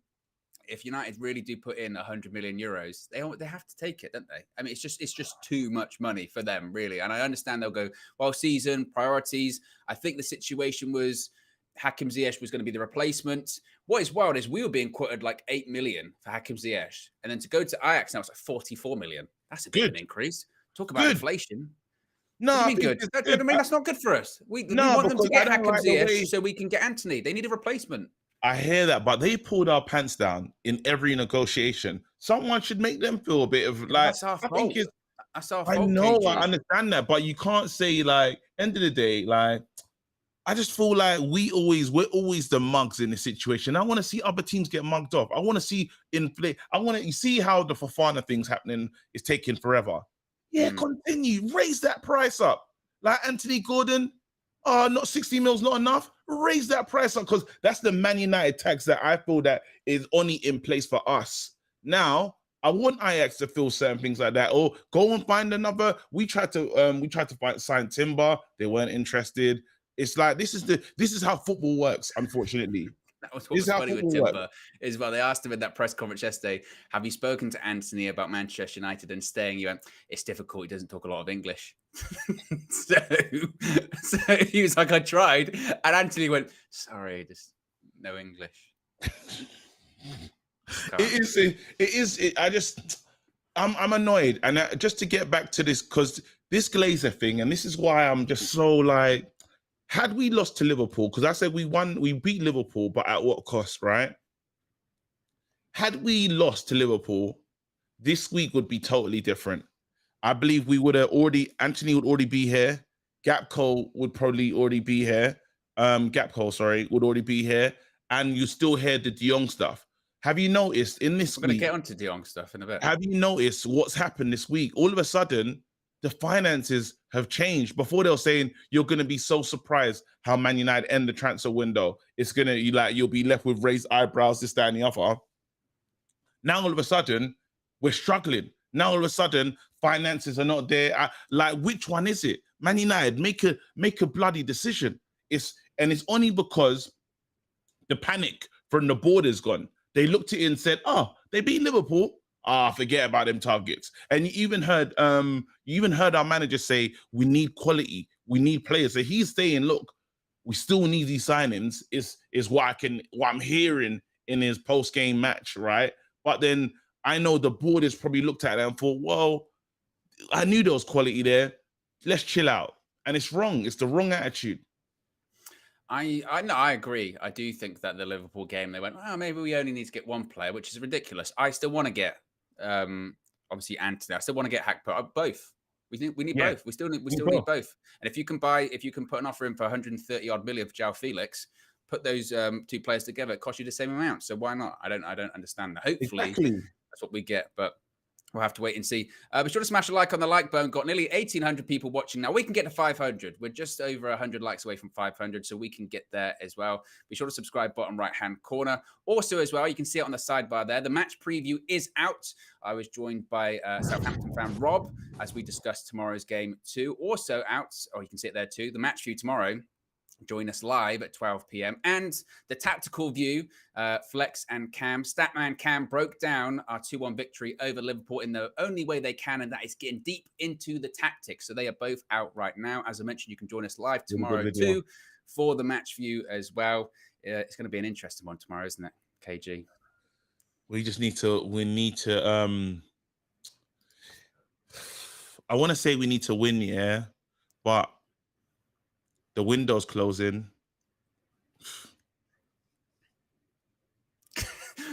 if United really do put in 100 million euros, they have to take it, don't they? I mean, it's just too much money for them, really. And I understand they'll go, well, season priorities. I think the situation was Hakim Ziyech was going to be the replacement. What is wild is we were being quoted like 8 million for Hakim Ziyech. And then to go to Ajax now, it's like 44 million. That's a bit of an increase. Talk about inflation. No, I mean, good. I mean, that's not good for us. We want them to get Hakim Ziyech so we can get Antony. They need a replacement. I hear that, but they pulled our pants down in every negotiation. Someone should make them feel a bit of like. That's our fault. That's our fault. I know, KG. I understand that, but you can't say like end of the day, like. I just feel like we're always the mugs in this situation. I want to see other teams get mugged off. I want to see you see how the Fofana thing's happening is taking forever. Yeah, continue. Raise that price up. Like Anthony Gordon, not 60 mils, not enough. Raise that price up because that's the Man United tax that I feel that is only in place for us. Now, I want Ajax to feel certain things like that, or go and find another. We tried to sign Timber. They weren't interested. It's like this is how football works, unfortunately. That was what This was is how funny with football works. Timber is well, they asked him in that press conference yesterday, have you spoken to Antony about Manchester United and staying? You went, it's difficult. He doesn't talk a lot of English. so he was like, I tried. And Antony went, sorry, just no English. I'm annoyed. And just to get back to this, because this Glazer thing, and this is why I'm just so like, had we lost to Liverpool, because I said we beat Liverpool, but at what cost, right? Had we lost to Liverpool, this week would be totally different. I believe we would have Antony would already be here. Gapco would probably already be here. Would already be here. And you still hear the De Jong stuff. Have you noticed in this we're going to week? get onto De Jong stuff in a bit. Have you noticed what's happened this week? All of a sudden, the finances have changed. Before they were saying you're going to be so surprised how Man United end the transfer window. It's going to you'll be left with raised eyebrows, this, that, and the other. Now all of a sudden, we're struggling. Now all of a sudden, finances are not there. Which one is it? Man United, make a bloody decision. It's only because the panic from the board is gone. They looked at it and said, "Oh, they beat Liverpool. Forget about them targets." And you even heard our manager say, "We need quality. We need players." So he's saying, "Look, we still need these signings." Is what I'm hearing in his post-game match, right? But then I know the board has probably looked at it and thought, "Well, I knew there was quality there. Let's chill out." And it's wrong. It's the wrong attitude. I agree. I do think that the Liverpool game, they went, maybe we only need to get one player, which is ridiculous. I still want to get, obviously, Antony. I still want to get Hackput. Both. We need both. We still need both. And if you can put an offer in for 130 odd million for João Felix, put those two players together, it costs you the same amount. So why not? I don't understand that. Hopefully that's what we get, but we'll have to wait and see. Be sure to smash a like on the like button. Got nearly 1,800 people watching now. We can get to 500. We're just over 100 likes away from 500, so we can get there as well. Be sure to subscribe, bottom right-hand corner. Also, as well, you can see it on the sidebar there. The match preview is out. I was joined by Southampton fan Rob as we discussed tomorrow's game too. Also out, you can see it there too, the match view tomorrow. Join us live at 12 p.m. And the tactical view, Flex and Cam. Statman Cam broke down our 2-1 victory over Liverpool in the only way they can, and that is getting deep into the tactics. So they are both out right now. As I mentioned, you can join us live tomorrow too for the match view as well. It's going to be an interesting one tomorrow, isn't it, KG? We need to I want to say we need to win, yeah, but the window's closing.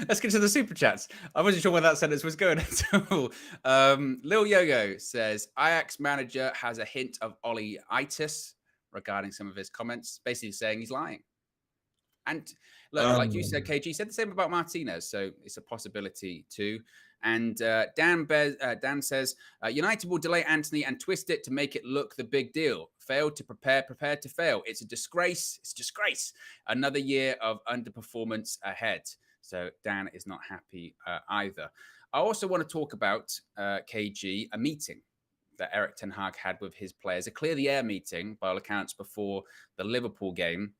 Let's get to the super chats. I wasn't sure where that sentence was going at all. Lil Yogo says Ajax manager has a hint of Oli-itis regarding some of his comments, basically saying he's lying. And look, like you said, KG said the same about Martinez, so it's a possibility too. And Dan says, United will delay Antony and twist it to make it look the big deal. Failed to prepare, prepared to fail. It's a disgrace. It's a disgrace. Another year of underperformance ahead. So Dan is not happy either. I also want to talk about, KG, a meeting that Erik ten Hag had with his players, a clear the air meeting, by all accounts, before the Liverpool game,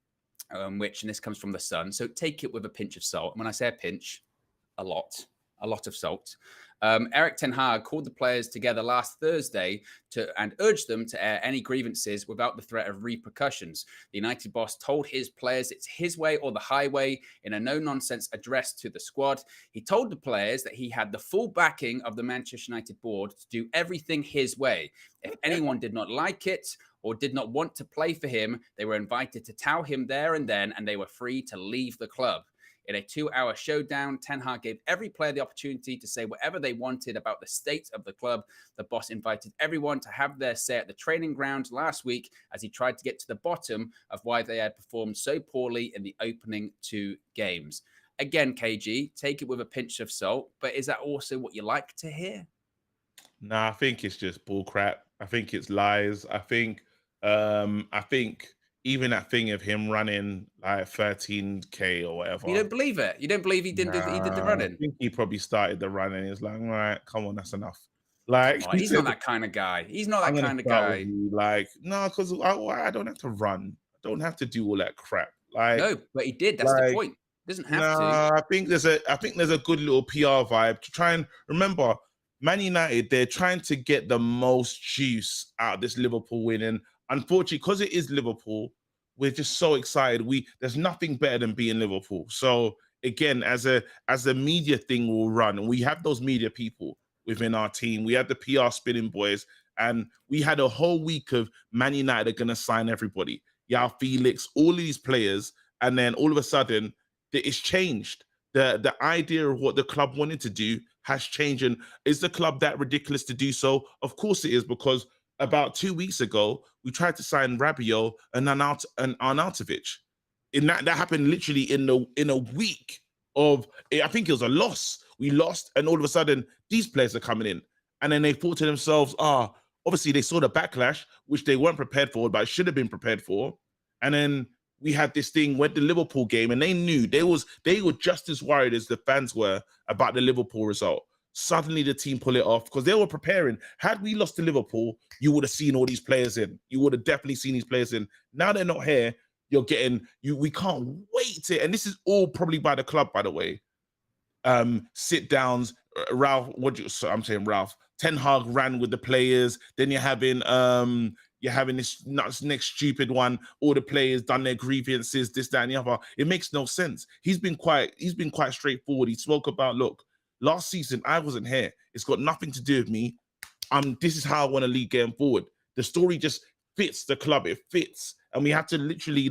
and this comes from The Sun. So take it with a pinch of salt. And when I say a pinch, a lot of salt. Erik ten Hag called the players together last Thursday and urged them to air any grievances without the threat of repercussions. The United boss told his players it's his way or the highway in a no-nonsense address to the squad. He told the players that he had the full backing of the Manchester United board to do everything his way. If anyone did not like it or did not want to play for him, they were invited to towel him there and then, and they were free to leave the club. In a 2-hour showdown, Ten Hag gave every player the opportunity to say whatever they wanted about the state of the club. The boss invited everyone to have their say at the training ground last week as he tried to get to the bottom of why they had performed so poorly in the opening 2 games. Again, KG, take it with a pinch of salt, but is that also what you like to hear? Nah, I think it's just bullcrap. I think it's lies. I think even that thing of him running like 13K or whatever. You don't believe it? You don't believe he did the running? I think he probably started the running. He's like, all right, come on, that's enough. Like, he's not that kind of guy. He's not that kind of guy. Like, no, because I don't have to run. I don't have to do all that crap. Like, no, but he did. That's the point. Doesn't have No, to. I think there's a good little PR vibe to try and remember. Man United, they're trying to get the most juice out of this Liverpool win, and unfortunately, because it is Liverpool, we're just so excited. There's nothing better than beating Liverpool. So again, as a media thing will run, and we have those media people within our team. We have the PR spinning boys, and we had a whole week of Man United are going to sign everybody. Yao Felix, all of these players, and then all of a sudden it's changed. The idea of what the club wanted to do has changed. And is the club that ridiculous to do so? Of course it is, because about 2 weeks ago, we tried to sign Rabiot and Arnautovic. That happened literally in a week of, I think it was a loss. We lost, and all of a sudden, these players are coming in. And then they thought to themselves, obviously they saw the backlash, which they weren't prepared for, but should have been prepared for. And then we had this thing, went the Liverpool game, and they knew they were just as worried as the fans were about the Liverpool result. Suddenly the team pull it off because they were preparing. Had we lost to Liverpool, you would have seen all these players in. You would have definitely seen these players in. Now they're not here. We can't wait to, and this is all probably by the club, by the way. Sit downs, Ralph. I'm saying Ralph. Ten Hag ran with the players. Then you're having this next stupid one. All the players done their grievances, this, that, and the other. It makes no sense. He's been quite straightforward. He spoke about, look, last season I wasn't here. It's got nothing to do with me. This is how I want to lead going forward. The story just fits the club. It fits, and we have to literally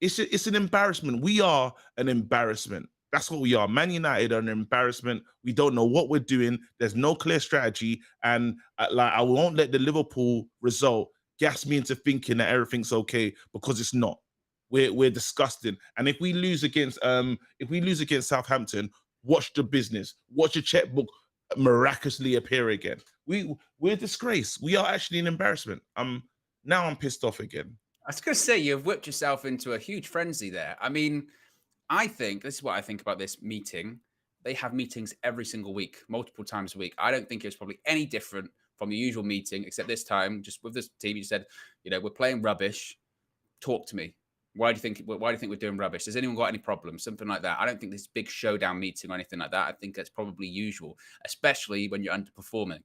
it's an embarrassment. We are an embarrassment. That's what we are. Man United are an embarrassment. We don't know what we're doing. There's no clear strategy. And I won't let the Liverpool result gas me into thinking that everything's okay, because it's not. We're disgusting. And if we lose against Southampton, watch the business. Watch the checkbook miraculously appear again. We're a disgrace. We are actually an embarrassment. Now I'm pissed off again. I was going to say, you've whipped yourself into a huge frenzy there. I mean, I think this is what I think about this meeting. They have meetings every single week, multiple times a week. I don't think it's probably any different from the usual meeting, except this time, just with this team, you said, we're playing rubbish. Talk to me. Why do you think we're doing rubbish? Has anyone got any problems? Something like that. I don't think this big showdown meeting or anything like that. I think that's probably usual, especially when you're underperforming.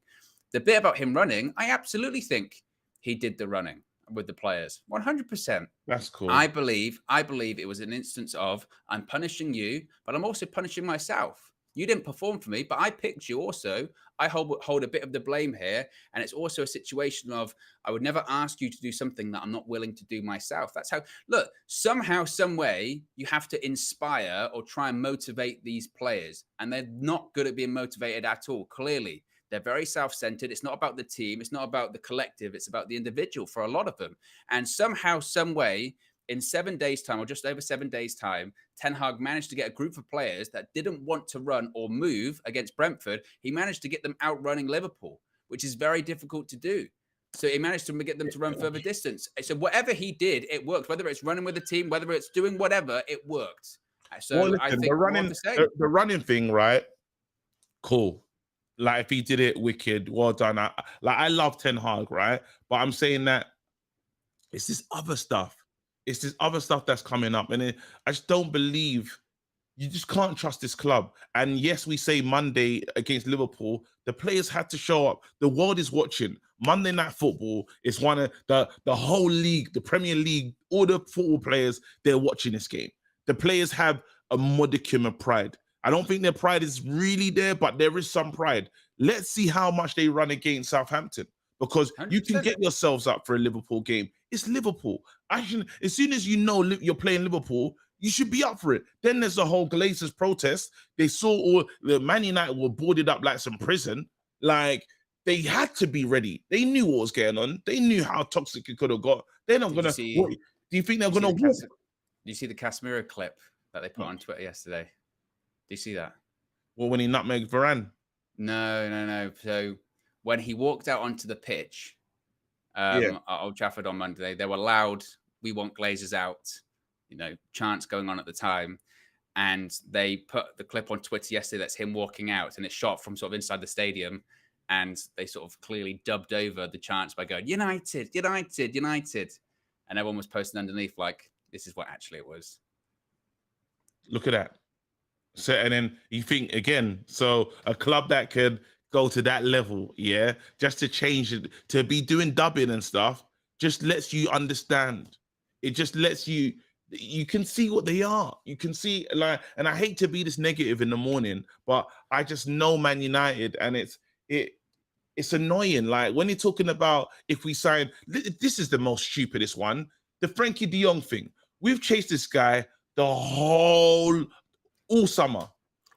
The bit about him running, I absolutely think he did the running with the players. 100%. That's cool. I believe it was an instance of, I'm punishing you, but I'm also punishing myself. You didn't perform for me, but I picked you also. I hold a bit of the blame here. And it's also a situation of, I would never ask you to do something that I'm not willing to do myself. That's how, look, somehow, some way, you have to inspire or try and motivate these players. And they're not good at being motivated at all, clearly. They're very self-centered. It's not about the team. It's not about the collective. It's about the individual for a lot of them. And somehow, some way, in 7 days' time, or just over 7 days' time, Ten Hag managed to get a group of players that didn't want to run or move against Brentford. He managed to get them outrunning Liverpool, which is very difficult to do. So he managed to get them to run further distance. So whatever he did, it worked. Whether it's running with the team, whether it's doing whatever, it worked. So listen, I think the running thing, right? Cool. Like, if he did it, wicked, well done. I love Ten Hag, right? But I'm saying that it's this other stuff. It's this other stuff that's coming up. And I just don't believe, you just can't trust this club. And yes, we say Monday against Liverpool, the players had to show up. The world is watching. Monday Night Football is one of the whole league, the Premier League, all the football players, they're watching this game. The players have a modicum of pride. I don't think their pride is really there, but there is some pride. Let's see how much they run against Southampton, because 100%. You can get yourselves up for a Liverpool game. It's Liverpool. As soon as you know you're playing Liverpool, you should be up for it. Then there's the whole Glazers protest. They saw all the Man United were boarded up like some prison. Like, they had to be ready. They knew what was going on. They knew how toxic it could have got. They're not gonna. Do you think they're gonna walk? Do you see the Casemiro clip that they put on Twitter yesterday? Do you see that? Well, when he nutmegged Varane? No. So when he walked out onto the pitch at Old Trafford on Monday, they were loud, "We want Glazers out," chants going on at the time. And they put the clip on Twitter yesterday that's him walking out, and it's shot from sort of inside the stadium. And they sort of clearly dubbed over the chants by going, "United, United, United." And everyone was posting underneath like, this is what actually it was. Look at that. So, and then you think again, so a club that could go to that level, yeah, just to change it, to be doing dubbing and stuff, just lets you understand. It just lets you can see what they are. You can see, like, and I hate to be this negative in the morning, but I just know Man United, and it's annoying. Like when you're talking about if we sign, this is the most stupidest one, the Frankie De Jong thing. We've chased this guy the whole all summer.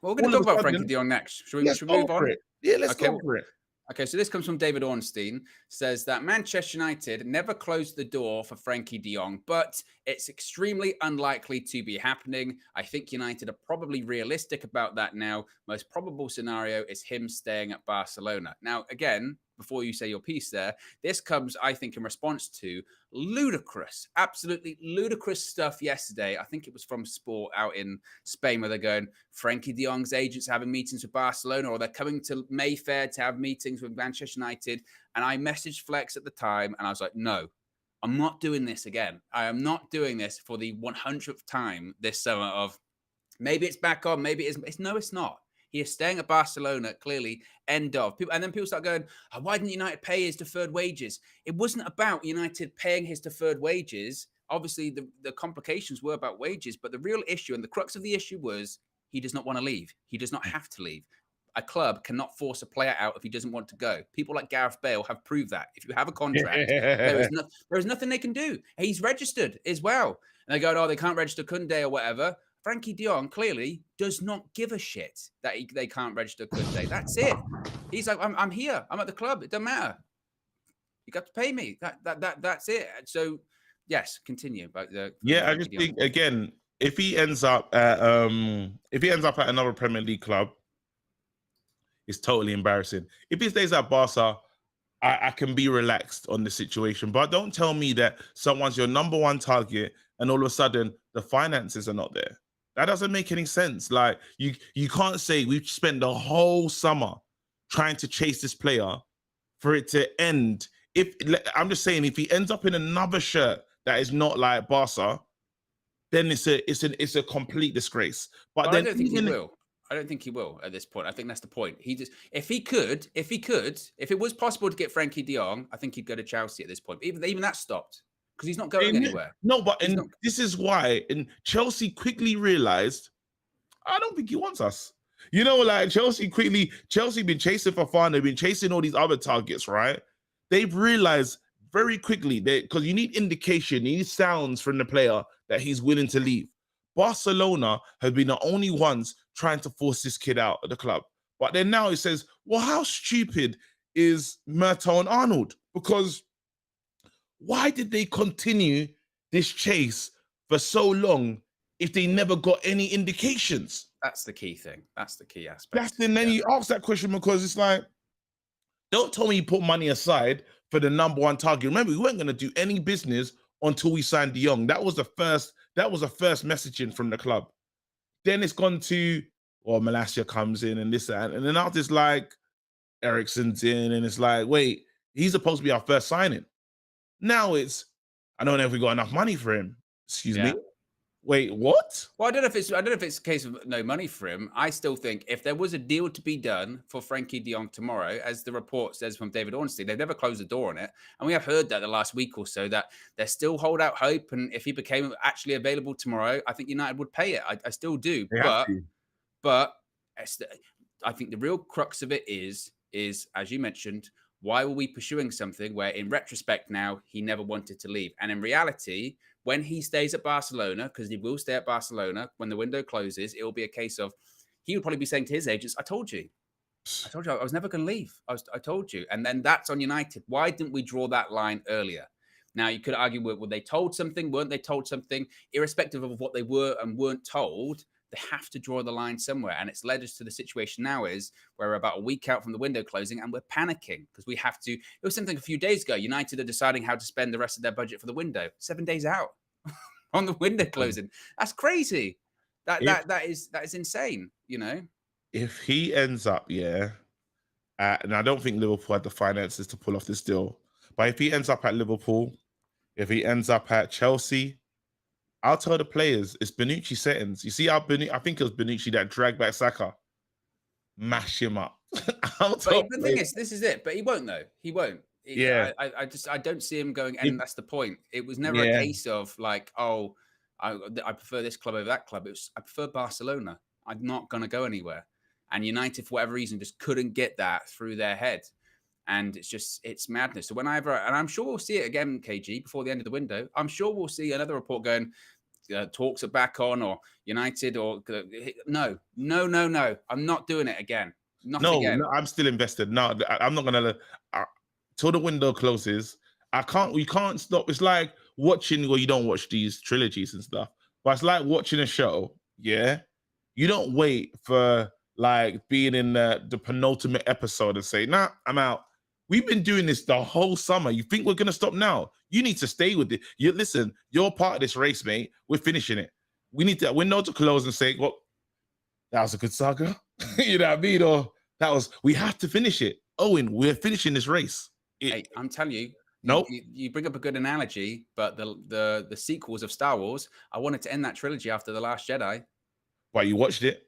Well, we're going to talk about Frankie De Jong next. Should we move on? Yeah, let's Okay. go for it. Okay, so this comes from David Ornstein, says that Manchester United never closed the door for Frankie De Jong, but it's extremely unlikely to be happening. I think United are probably realistic about that now. Most probable scenario is him staying at Barcelona. Now, again, before you say your piece there, this comes, I think, in response to ludicrous, absolutely ludicrous stuff yesterday. I think it was from Sport out in Spain where they're going, Frankie De Jong's agents having meetings with Barcelona, or they're coming to Mayfair to have meetings with Manchester United. And I messaged Flex at the time and I was like, no, I'm not doing this again. I am not doing this for the 100th time this summer of maybe it's back on, maybe it's no, it's not. He is staying at Barcelona, clearly, end of. And then people start going, oh, why didn't United pay his deferred wages? It wasn't about United paying his deferred wages. Obviously, the complications were about wages, but the real issue and the crux of the issue was he does not want to leave. He does not have to leave. A club cannot force a player out if he doesn't want to go. People like Gareth Bale have proved that. If you have a contract, there is nothing they can do. He's registered as well. And they go, oh, they can't register Koundé or whatever. Frankie De Jong clearly does not give a shit that they can't register Koundé. That's it. He's like, I'm here. I'm at the club. It doesn't matter. You got to pay me. That's it. So, yes, continue. But I just think again, if he ends up at another Premier League club, it's totally embarrassing. If he stays at Barca, I can be relaxed on the situation. But don't tell me that someone's your number one target and all of a sudden the finances are not there. That doesn't make any sense. Like you can't say we've spent the whole summer trying to chase this player for it to end. I'm just saying, if he ends up in another shirt that is not like Barca, then it's a complete disgrace. But then I don't think he will. I don't think he will at this point. I think that's the point. If it was possible to get Frankie De Jong, I think he'd go to Chelsea at this point. Even that stopped because he's not going anywhere. No, but this is why. And Chelsea quickly realized, I don't think he wants us. You know, like Chelsea been chasing Fofana, they've been chasing all these other targets, right? They've realized very quickly that because you need indication, you need sounds from the player that he's willing to leave. Barcelona have been the only ones trying to force this kid out of the club. But then now it says, well, how stupid is Murtaugh and Arnold? Because why did they continue this chase for so long if they never got any indications? That's the key thing. That's the key aspect. And then you ask that question because it's like, don't tell me you put money aside for the number one target. Remember, we weren't going to do any business until we signed De Jong. That was the first messaging from the club. Then it's gone to, Malacia comes in and this and then after it's like Ericsson's in and it's like, wait, he's supposed to be our first signing. Now it's, I don't know if we got enough money for him. Excuse me. Wait, what? Well, I don't know if it's a case of no money for him. I still think if there was a deal to be done for Frankie De Jong tomorrow, as the report says from David Ornstein, they've never closed the door on it. And we have heard that the last week or so that they still hold out hope. And if he became actually available tomorrow, I think United would pay it. I still do. But I think the real crux of it is, as you mentioned, why were we pursuing something where in retrospect now he never wanted to leave? And in reality, when he stays at Barcelona, because he will stay at Barcelona when the window closes, it will be a case of he would probably be saying to his agents, I told you I was never going to leave. I told you. And then that's on United. Why didn't we draw that line earlier? Now, you could argue, were they told something? Weren't they told something? Irrespective of what they were and weren't told, they have to draw the line somewhere. And it's led us to the situation now is where we're about a week out from the window closing and we're panicking because we have to. It was something a few days ago. United are deciding how to spend the rest of their budget for the window. 7 days out on the window closing. That's crazy. That is insane, you know? If he ends up, and I don't think Liverpool had the finances to pull off this deal, but if he ends up at Liverpool, if he ends up at Chelsea, I'll tell the players it's Bonucci settings. You see how I think it was Bonucci that dragged back Saka. Mash him up. But the thing is, this is it. But he won't though. He won't. Yeah. I don't see him going, and that's the point. It was never a case of like, oh, I prefer this club over that club. It was I prefer Barcelona. I'm not going to go anywhere. And United, for whatever reason, just couldn't get that through their head. And it's madness. So whenever, and I'm sure we'll see it again, KG, before the end of the window. I'm sure we'll see another report going, talks are back on, or United, or no. I'm not doing it again. Not again. No, I'm still invested. No, I'm not gonna till the window closes. We can't stop. It's like watching, well, you don't watch these trilogies and stuff, but it's like watching a show. Yeah, you don't wait for like being in the penultimate episode and say, nah, I'm out. We've been doing this the whole summer. You think we're gonna stop now? You need to stay with it. Listen, you're part of this race, mate. We're finishing it. We need that window to close and say, well, that was a good saga. You know what I mean? Or we have to finish it. Owen, we're finishing this race. Hey, I'm telling you, nope. You bring up a good analogy, but the sequels of Star Wars, I wanted to end that trilogy after The Last Jedi. Why, you watched it?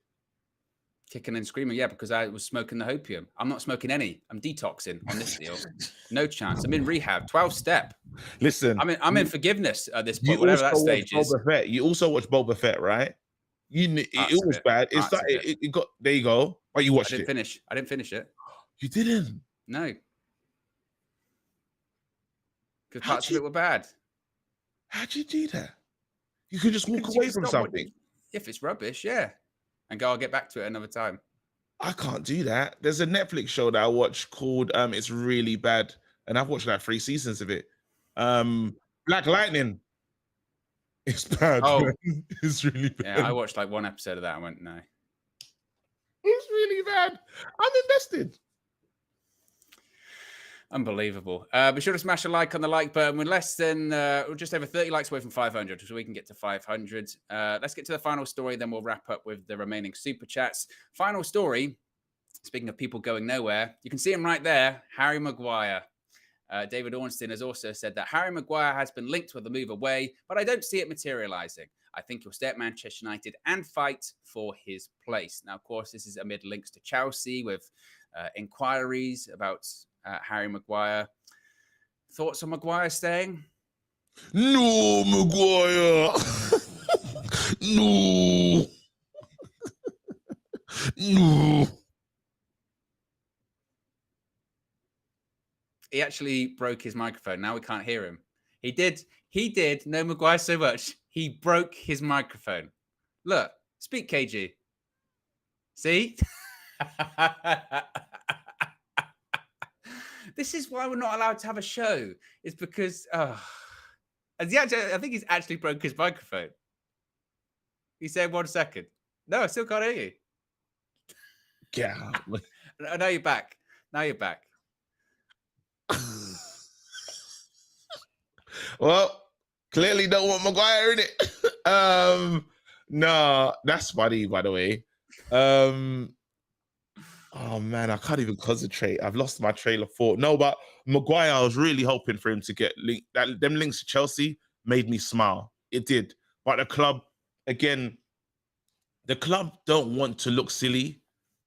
Kicking and screaming, yeah, because I was smoking the hopium. I'm not smoking any. I'm detoxing on this deal. No chance. I'm in rehab, 12-step. Listen, I'm in forgiveness at this point, whatever that stage is. You also watched Boba Fett, right? It was bad. It's like it got there. You go. But you watched it. I didn't finish it. You didn't? No. Because parts of it were bad. How'd you do that? You could just walk away from something. If it's rubbish, yeah. And go, I'll get back to it another time. I can't do that. There's a Netflix show that I watched called It's Really Bad. And I've watched like 3 seasons of it. Black Lightning. It's bad. Oh, it's really bad. Yeah, I watched like 1 episode of that and went, no. It's really bad. I'm invested. Unbelievable. Be sure to smash a like on the like button. We're less than, we're just over 30 likes away from 500, so we can get to 500. Let's get to the final story, then we'll wrap up with the remaining super chats. Final story, speaking of people going nowhere, you can see him right there, Harry Maguire. David Ornstein has also said that Harry Maguire has been linked with a move away, but I don't see it materializing. I think he'll stay at Manchester United and fight for his place. Now, of course, this is amid links to Chelsea with inquiries about Harry Maguire. Thoughts on Maguire staying? No, Maguire. No. No. He actually broke his microphone. Now we can't hear him. He did. No Maguire so much. He broke his microphone. Look, speak, KG. See? This is why we're not allowed to have a show. It's because, I think he's actually broke his microphone. He said 1 second. No, I still can't hear you. Yeah. Now you're back. Well, clearly don't want Maguire in it. No, that's funny, by the way. Oh man, I can't even concentrate. I've lost my trail of thought. No, but Maguire, I was really hoping for him to get linked. Them links to Chelsea made me smile. It did. But the club, again, the club don't want to look silly,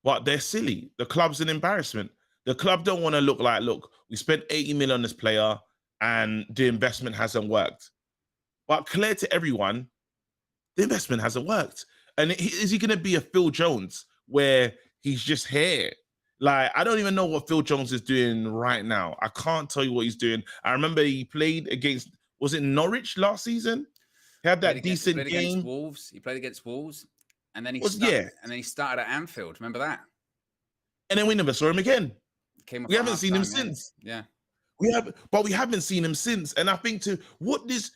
but they're silly. The club's an embarrassment. The club don't want to look like, look, we spent 80 million on this player and the investment hasn't worked. But clear to everyone, the investment hasn't worked. And is he going to be a Phil Jones where he's just here? Like, I don't even know what Phil Jones is doing right now. I can't tell you what he's doing. I remember he played against, was it Norwich last season? He had that decent game. He played against Wolves. And then he started at Anfield. Remember that? And then we never saw him again. We haven't seen him since. Yeah. We haven't seen him since. And I think what does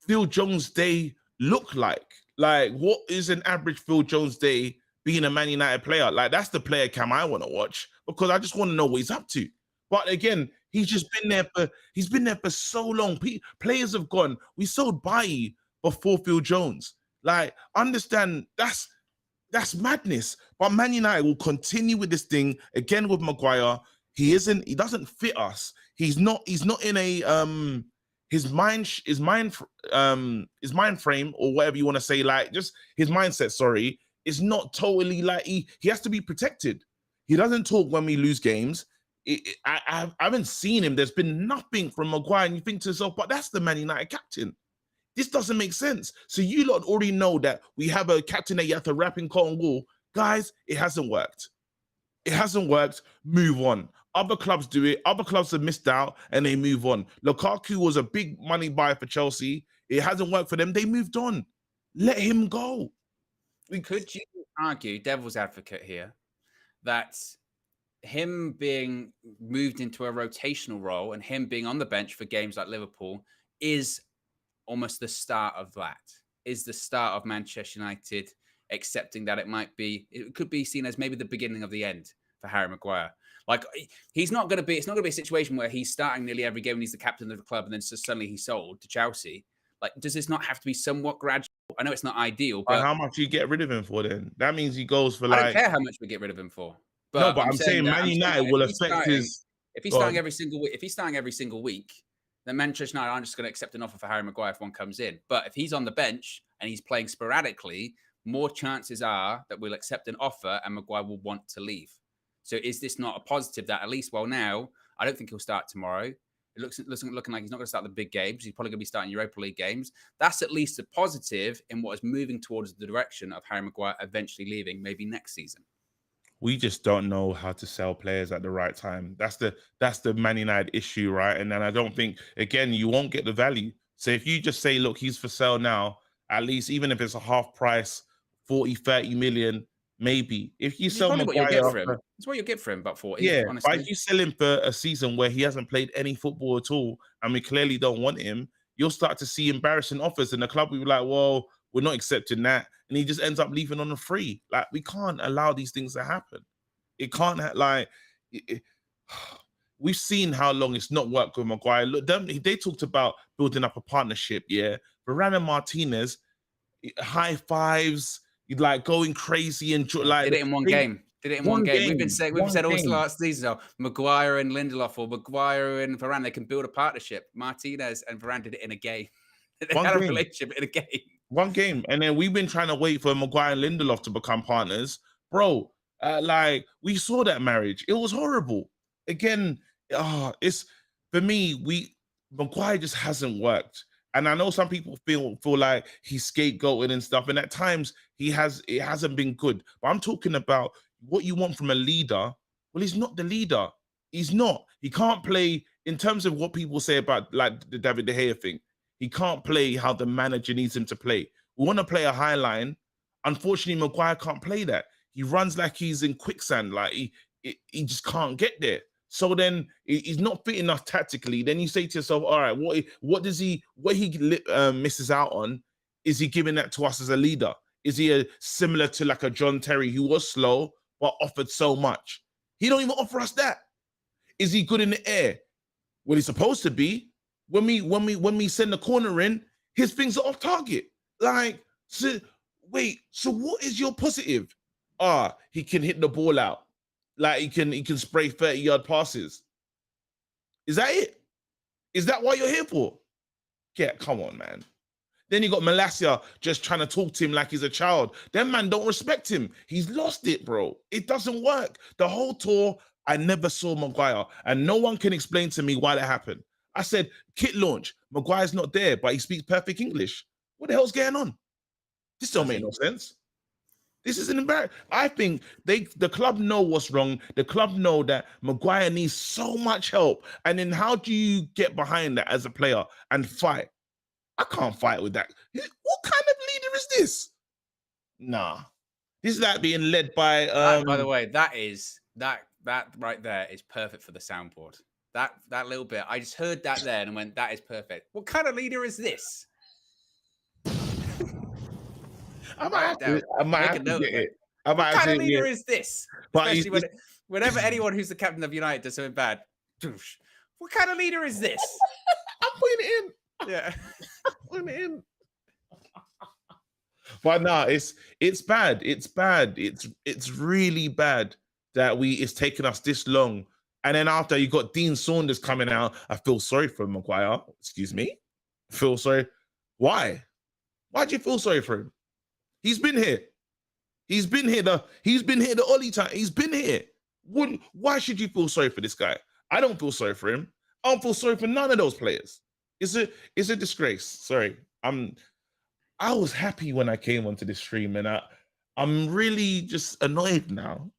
Phil Jones' day look like? Like, what is an average Phil Jones day being a Man United player? Like, that's the player cam I want to watch because I just want to know what he's up to. But again, he's been there for so long. Players have gone. We sold Bailly before Phil Jones. Like, understand that's madness. But Man United will continue with this thing again with Maguire. He doesn't fit us. He's not in his mind frame or whatever you want to say, like just his mindset, sorry, is not totally like he has to be protected. He doesn't talk when we lose games. I haven't seen him. There's been nothing from Maguire, and you think to yourself, but that's the Man United captain. This doesn't make sense. So you lot already know that we have a captain that you have to wrap in cotton wool. Guys, it hasn't worked. It hasn't worked. Move on. Other clubs do it. Other clubs have missed out and they move on. Lukaku was a big money buy for Chelsea. It hasn't worked for them. They moved on. Let him go. Could you argue, devil's advocate here, that him being moved into a rotational role and him being on the bench for games like Liverpool is almost the start of that? Is the start of Manchester United accepting that it could be seen as maybe the beginning of the end for Harry Maguire? Like, it's not going to be a situation where he's starting nearly every game and he's the captain of the club and then suddenly he's sold to Chelsea. Like, does this not have to be somewhat gradual? I know it's not ideal, but how much you get rid of him for then? That means he goes for I don't care how much we get rid of him for. But no, but I'm saying Man United will affect his. If he's starting every single week, then Manchester United aren't just going to accept an offer for Harry Maguire if one comes in. But if he's on the bench and he's playing sporadically, more chances are that we'll accept an offer and Maguire will want to leave. So is this not a positive that at least, well, now, I don't think he'll start tomorrow. It looking like he's not going to start the big games. He's probably going to be starting Europa League games. That's at least a positive in what is moving towards the direction of Harry Maguire eventually leaving, maybe next season. We just don't know how to sell players at the right time. That's the Man United issue, right? And then I don't think, again, you won't get the value. So if you just say, look, he's for sale now, at least even if it's a half price, 40, 30 million, maybe. If you sell Maguire, that's what you'll get for him, about 40. Yeah, honestly. but if you sell him for a season where he hasn't played any football at all, and we clearly don't want him, you'll start to see embarrassing offers, and the club will be like, well, we're not accepting that. And he just ends up leaving on a free. Like, we can't allow these things to happen. It can't, we've seen how long it's not worked with Maguire. Look, they talked about building up a partnership, yeah. Varane and Martinez, high fives, like going crazy and like did it in one game. Did it in one game. We've said all last season, Maguire and Lindelof or Maguire and Varane, they can build a partnership. Martinez and Varane did it in a game. They had a relationship in a game. One game. And then we've been trying to wait for Maguire and Lindelof to become partners. Bro, like, we saw that marriage. It was horrible. Again, it's, for me, Maguire just hasn't worked. And I know some people feel like he's scapegoated and stuff. And at times it hasn't been good. But I'm talking about what you want from a leader. Well, he's not the leader. He's not. He can't play, in terms of what people say about like the David De Gea thing. He can't play how the manager needs him to play. We want to play a high line. Unfortunately, Maguire can't play that. He runs like he's in quicksand. Like he just can't get there. So then he's not fit enough tactically. Then you say to yourself, all right, what he misses out on? Is he giving that to us as a leader? Is he similar to like a John Terry who was slow but offered so much? He don't even offer us that. Is he good in the air? Well, he's supposed to be. When we send the corner in, his things are off target. Like, so what is your positive? He can hit the ball out. Like, he can spray 30-yard passes. Is that it? Is that what you're here for? Yeah, come on, man. Then you got Malacia just trying to talk to him like he's a child. Them man don't respect him. He's lost it, bro. It doesn't work. The whole tour, I never saw Maguire, and no one can explain to me why that happened. I said, kit launch, Maguire's not there, but he speaks perfect English. What the hell's going on? This don't make no sense. This is an embarrassment. I think the club know what's wrong. The club know that Maguire needs so much help. And then how do you get behind that as a player and fight? I can't fight with that. What kind of leader is this? Nah. This is like being led by... by the way, that right there is perfect for the soundboard. That little bit, I just heard that there and went, that is perfect. What kind of leader is this? I might have to get it. What kind of leader is this? Especially whenever anyone who's the captain of United does something bad. What kind of leader is this? I'm putting it in. Yeah. I'm putting it in. But no, it's bad. It's bad. It's really bad that it's taken us this long And then after you got Dean Saunders coming out, I feel sorry for Maguire. Excuse me. Feel sorry. Why? Why do you feel sorry for him? He's been here. He's been here. He's been here the Ollie time. He's been here. Why should you feel sorry for this guy? I don't feel sorry for him. I don't feel sorry for none of those players. It's a disgrace. Sorry. I was happy when I came onto this stream, and I'm really just annoyed now.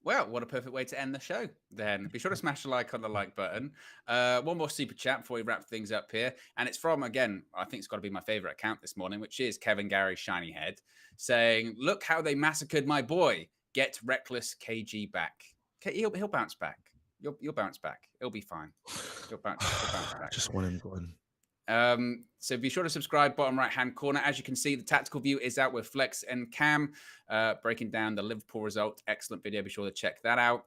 Well, what a perfect way to end the show then. Be sure to smash the like on the like button. One more super chat before we wrap things up here. And it's from, again, I think it's got to be my favorite account this morning, which is Kevin Gary Shiny Head, saying, look how they massacred my boy. Get reckless KG back. He'll bounce back. You'll bounce back. It'll be fine. He'll bounce back. I just want him gone. So be sure to subscribe, bottom right hand corner. As you can see, the tactical view is out with Flex and Cam breaking down the Liverpool result. Excellent video. Be sure to check that out.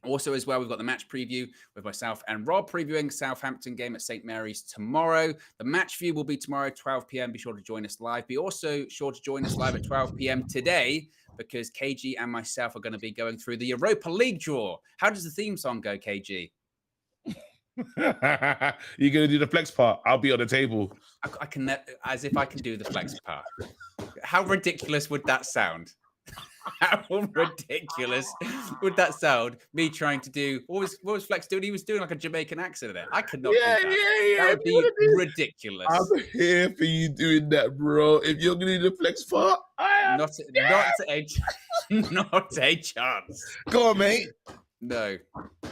Also, as well, we've got the match preview with myself and Rob previewing Southampton game at St. Mary's tomorrow. The match view will be tomorrow, 12 p.m. Be sure to join us live. Be also sure to join us live at 12 p.m. today, because KG and myself are going to be going through the Europa League draw. How does the theme song go, KG? You're gonna do the flex part. I'll be on the table. I can, as if I can do the flex part. How ridiculous would that sound? How ridiculous would that sound? Me trying to do what was Flex doing? He was doing like a Jamaican accent there. I could not do that. Yeah. That would be ridiculous. I'm here for you doing that, bro. If you're gonna do the flex part, not a chance. Go on, mate. No,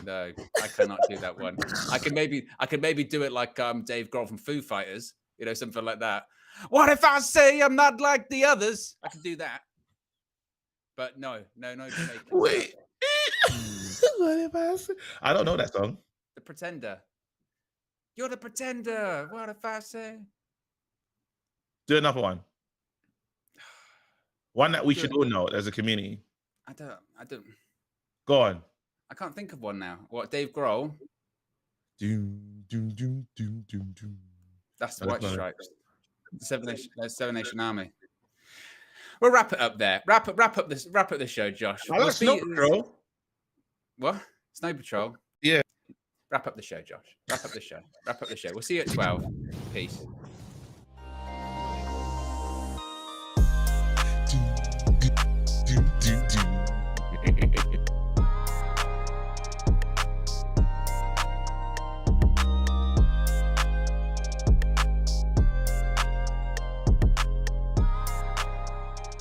I cannot do that one. I can maybe do it like Dave Grohl from Foo Fighters, something like that. What if I say I'm not like the others? I can do that. But no. Wait. What if I say? I don't know that song. The Pretender. You're the Pretender. What if I say? Do another one. One that we should all know as a community. I don't. Go on. I can't think of one now. What, Dave Grohl? Doom, doom, doom, doom, doom, doom. That's the White Stripes. The Seven Nation Army. We'll wrap it up there. Wrap up this show, Josh. I like Snow Patrol. What? Snow Patrol? Yeah. Wrap up the show, Josh. Wrap up the show. We'll see you at 12. Peace.